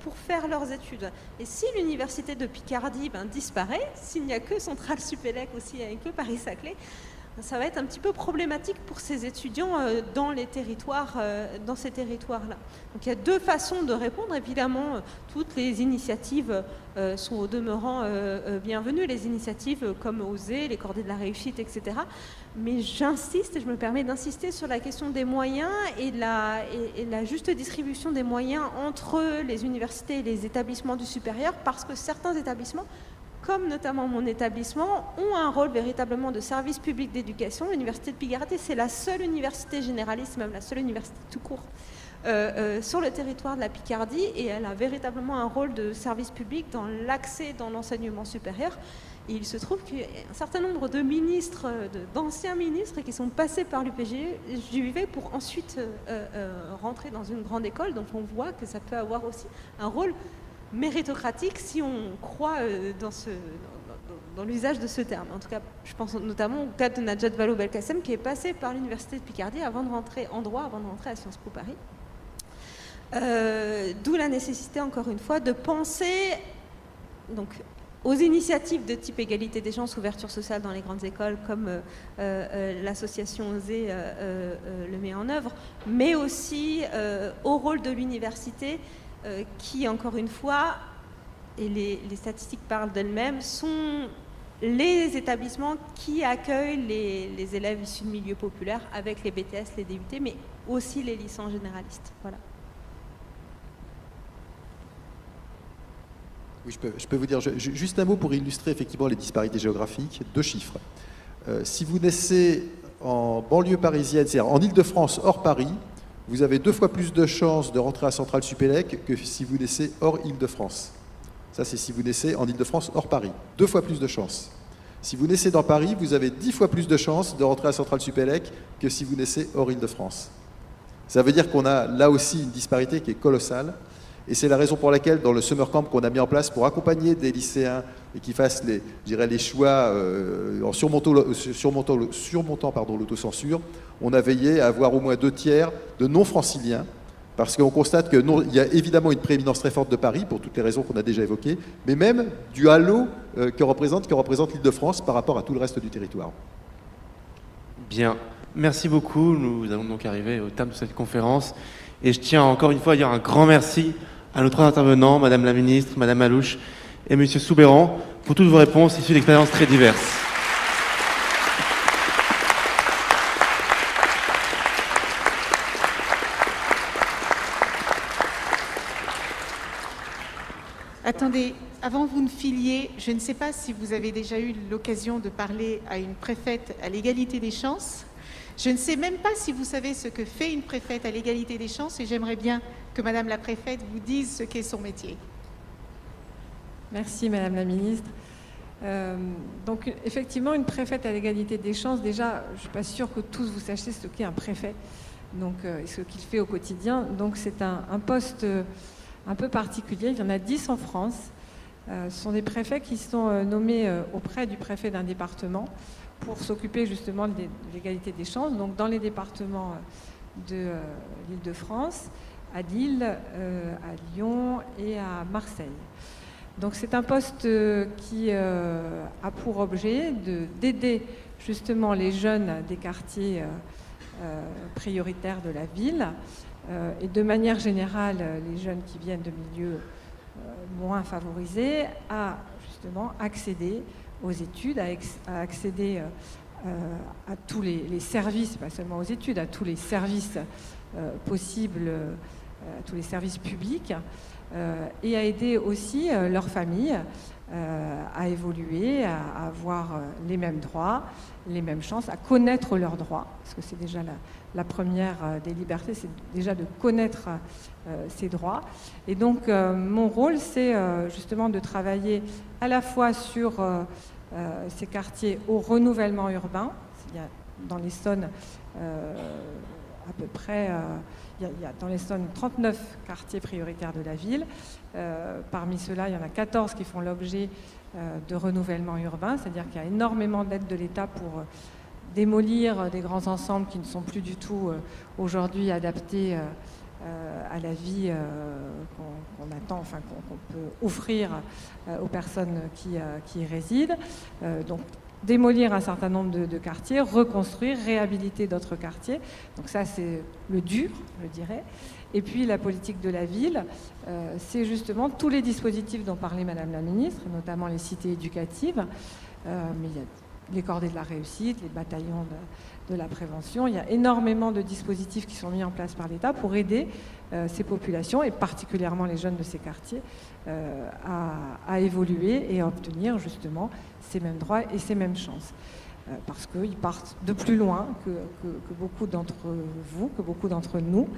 pour faire leurs études. Et si l'université de Picardie disparaît, s'il n'y a que Centrale Supélec aussi avec le Paris-Saclay, ça va être un petit peu problématique pour ces étudiants dans ces territoires-là. Donc il y a deux façons de répondre. Évidemment, toutes les initiatives sont au demeurant bienvenues, les initiatives comme OSER, les cordées de la réussite, etc. Mais j'insiste, et je me permets d'insister sur la question des moyens et la juste distribution des moyens entre les universités et les établissements du supérieur, parce que certains établissements, comme notamment mon établissement, ont un rôle véritablement de service public d'éducation. L'université de Picardie, c'est la seule université généraliste, même la seule université tout court, sur le territoire de la Picardie, et elle a véritablement un rôle de service public dans l'accès dans l'enseignement supérieur. Et il se trouve qu'il y a un certain nombre de ministres, d'anciens ministres, qui sont passés par l'UPJV pour ensuite rentrer dans une grande école. Donc on voit que ça peut avoir aussi un rôle méritocratique si on croit dans l'usage de ce terme. En tout cas, je pense notamment au cas de Najat Vallaud-Belkacem, qui est passé par l'université de Picardie avant de rentrer en droit, avant de rentrer à Sciences Po Paris. D'où la nécessité, encore une fois, de penser donc aux initiatives de type égalité des chances, ouverture sociale dans les grandes écoles, comme l'association OSER le met en œuvre, mais aussi au rôle de l'université, qui, encore une fois, et les statistiques parlent d'elles-mêmes, sont les établissements qui accueillent les élèves issus de milieux populaires avec les BTS, les DUT, mais aussi les licences généralistes. Voilà. Oui, je peux vous dire juste un mot pour illustrer effectivement les disparités géographiques. 2 chiffres. Si vous naissez en banlieue parisienne, c'est-à-dire en Île-de-France hors Paris, vous avez 2 fois plus de chances de rentrer à Centrale Supélec que si vous naissez hors Île-de-France. Ça, c'est si vous naissez en Île-de-France hors Paris. 2 fois plus de chances. Si vous naissez dans Paris, vous avez 10 fois plus de chances de rentrer à Centrale Supélec que si vous naissez hors Île-de-France. Ça veut dire qu'on a là aussi une disparité qui est colossale. Et c'est la raison pour laquelle, dans le summer camp qu'on a mis en place pour accompagner des lycéens et qui fassent les choix en surmontant l'autocensure, on a veillé à avoir au moins 2 tiers de non-franciliens, parce qu'on constate qu'il y a évidemment une prééminence très forte de Paris, pour toutes les raisons qu'on a déjà évoquées, mais même du halo que représente l'Île-de-France par rapport à tout le reste du territoire. Bien, merci beaucoup. Nous allons donc arriver au terme de cette conférence. Et je tiens encore une fois à dire un grand merci à nos 3 intervenants, Madame la Ministre, Madame Malouche et Monsieur Soubeyran, pour toutes vos réponses issues d'expériences très diverses. Attendez, avant que vous ne filiez, je ne sais pas si vous avez déjà eu l'occasion de parler à une préfète à l'égalité des chances. Je ne sais même pas si vous savez ce que fait une préfète à l'égalité des chances, et j'aimerais bien que Madame la préfète vous dise ce qu'est son métier. Merci Madame la Ministre. Donc effectivement, une préfète à l'égalité des chances, déjà, je ne suis pas sûre que tous vous sachiez ce qu'est un préfet, donc ce qu'il fait au quotidien. Donc c'est un poste un peu particulier, il y en a 10 en France. Ce sont des préfets qui sont nommés auprès du préfet d'un département pour s'occuper justement de l'égalité des chances, donc dans les départements de l'Île-de-France, à Lille, à Lyon et à Marseille. Donc c'est un poste qui a pour objet d'aider justement les jeunes des quartiers prioritaires de la ville et de manière générale les jeunes qui viennent de milieux moins favorisés à justement accéder aux études, à accéder à tous les services, pas seulement aux études, à tous les services possibles, à tous les services publics, et à aider aussi leurs familles à évoluer, à avoir les mêmes droits, les mêmes chances, à connaître leurs droits, parce que c'est déjà la première des libertés, c'est déjà de connaître ses droits. Et donc mon rôle, c'est justement de travailler à la fois sur ces quartiers au renouvellement urbain. Il y a dans l'Essonne à peu près, il y a dans l'Essonne 39 quartiers prioritaires de la ville. Parmi ceux-là, il y en a 14 qui font l'objet de renouvellement urbain, c'est-à-dire qu'il y a énormément d'aides de l'État pour démolir des grands ensembles qui ne sont plus du tout aujourd'hui adaptés à la vie qu'on attend, enfin qu'on peut offrir aux personnes qui y résident. Donc démolir un certain nombre de quartiers, reconstruire, réhabiliter d'autres quartiers. Donc ça, c'est le dur, je dirais. Et puis la politique de la ville, c'est justement tous les dispositifs dont parlait Madame la Ministre, notamment les cités éducatives, mais il y a les cordées de la réussite, les bataillons de la prévention. Il y a énormément de dispositifs qui sont mis en place par l'État pour aider ces populations, et particulièrement les jeunes de ces quartiers, à évoluer et à obtenir justement ces mêmes droits et ces mêmes chances. Parce qu'ils partent de plus loin que beaucoup d'entre vous, que beaucoup d'entre nous,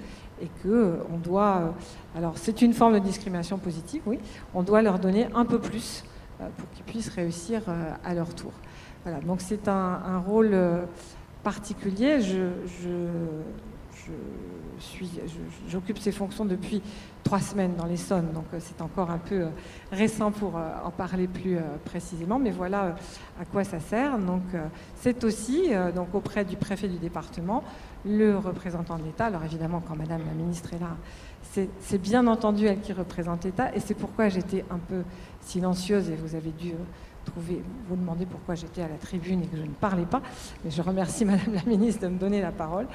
et qu'on doit... alors c'est une forme de discrimination positive, oui, on doit leur donner un peu plus pour qu'ils puissent réussir à leur tour. Voilà, donc c'est un rôle particulier. J'occupe ces fonctions depuis 3 semaines dans l'Essonne, donc c'est encore un peu récent pour en parler plus précisément, mais voilà à quoi ça sert. Donc c'est aussi donc auprès du préfet du département, le représentant de l'État. Alors évidemment, quand Madame la Ministre est là, c'est bien entendu elle qui représente l'État, et c'est pourquoi j'étais un peu silencieuse, et vous avez dû vous demandez pourquoi j'étais à la tribune et que je ne parlais pas, mais je remercie Madame la Ministre de me donner la parole,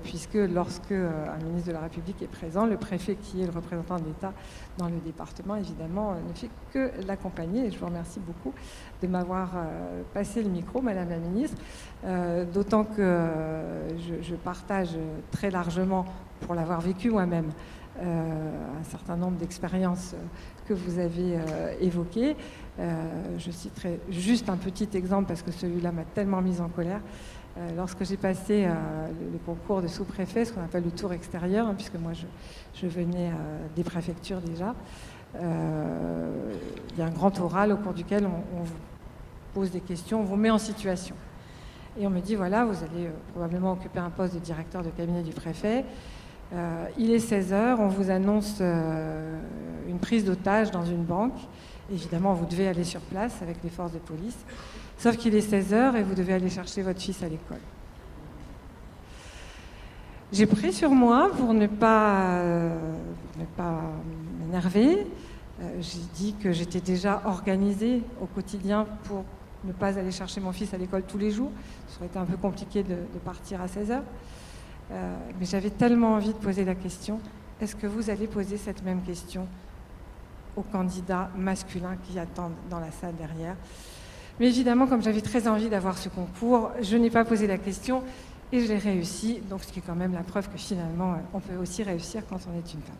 puisque lorsque un ministre de la République est présent, le préfet, qui est le représentant de l'État dans le département, évidemment, ne fait que l'accompagner, et je vous remercie beaucoup de m'avoir passé le micro, Madame la Ministre, d'autant que je partage très largement, pour l'avoir vécu moi-même, un certain nombre d'expériences que vous avez évoquées. Je citerai juste un petit exemple parce que celui-là m'a tellement mise en colère. Lorsque j'ai passé le concours de sous-préfet, ce qu'on appelle le tour extérieur, hein, puisque moi je venais des préfectures déjà, il y a un grand oral au cours duquel on vous pose des questions, on vous met en situation. Et on me dit, voilà, vous allez probablement occuper un poste de directeur de cabinet du préfet. Il est 16h, on vous annonce une prise d'otage dans une banque. Évidemment, vous devez aller sur place avec les forces de police. Sauf qu'il est 16h et vous devez aller chercher votre fils à l'école. J'ai pris sur moi pour ne pas m'énerver. J'ai dit que j'étais déjà organisée au quotidien pour ne pas aller chercher mon fils à l'école tous les jours. Ça aurait été un peu compliqué de partir à 16h. Mais j'avais tellement envie de poser la question, est-ce que vous allez poser cette même question aux candidats masculins qui attendent dans la salle derrière? Mais évidemment, comme j'avais très envie d'avoir ce concours, je n'ai pas posé la question et je l'ai réussi. Donc ce qui est quand même la preuve que finalement, on peut aussi réussir quand on est une femme.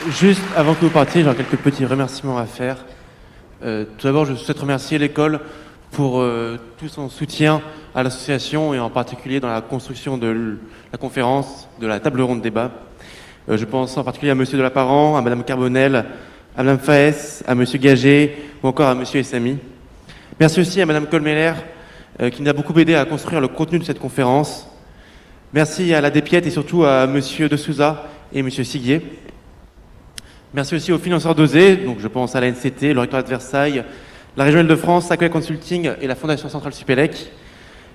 Juste avant que vous partiez, j'ai quelques petits remerciements à faire. Tout d'abord, je souhaite remercier l'école pour tout son soutien à l'association et en particulier dans la construction de la conférence, de la table ronde débat. Je pense en particulier à Monsieur Delaparent, à Madame Carbonel, à Madame Faès, à Monsieur Gagé ou encore à Monsieur Essami. Merci aussi à Madame Colmeller qui nous a beaucoup aidé à construire le contenu de cette conférence. Merci à la Dépiette et surtout à Monsieur De Souza et Monsieur Siguier. Merci aussi aux financeurs d'OSE, donc je pense à la NCT, le rectorat de Versailles, la région Île-de-France, Accueil Consulting et la Fondation Centrale Supélec.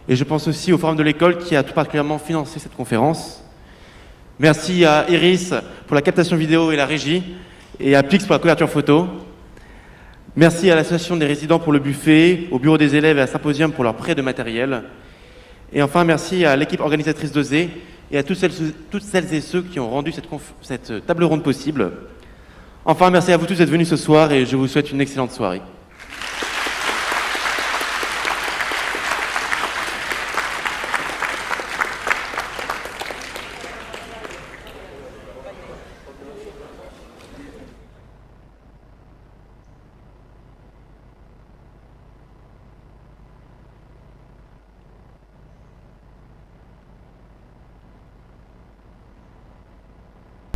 Et je pense aussi au Forum de l'école qui a tout particulièrement financé cette conférence. Merci à Iris pour la captation vidéo et la régie, et à Plix pour la couverture photo. Merci à l'association des résidents pour le buffet, au bureau des élèves et à Symposium pour leur prêt de matériel. Et enfin, merci à l'équipe organisatrice d'OSE et à toutes celles et ceux qui ont rendu cette table ronde possible. Enfin, merci à vous tous d'être venus ce soir et je vous souhaite une excellente soirée.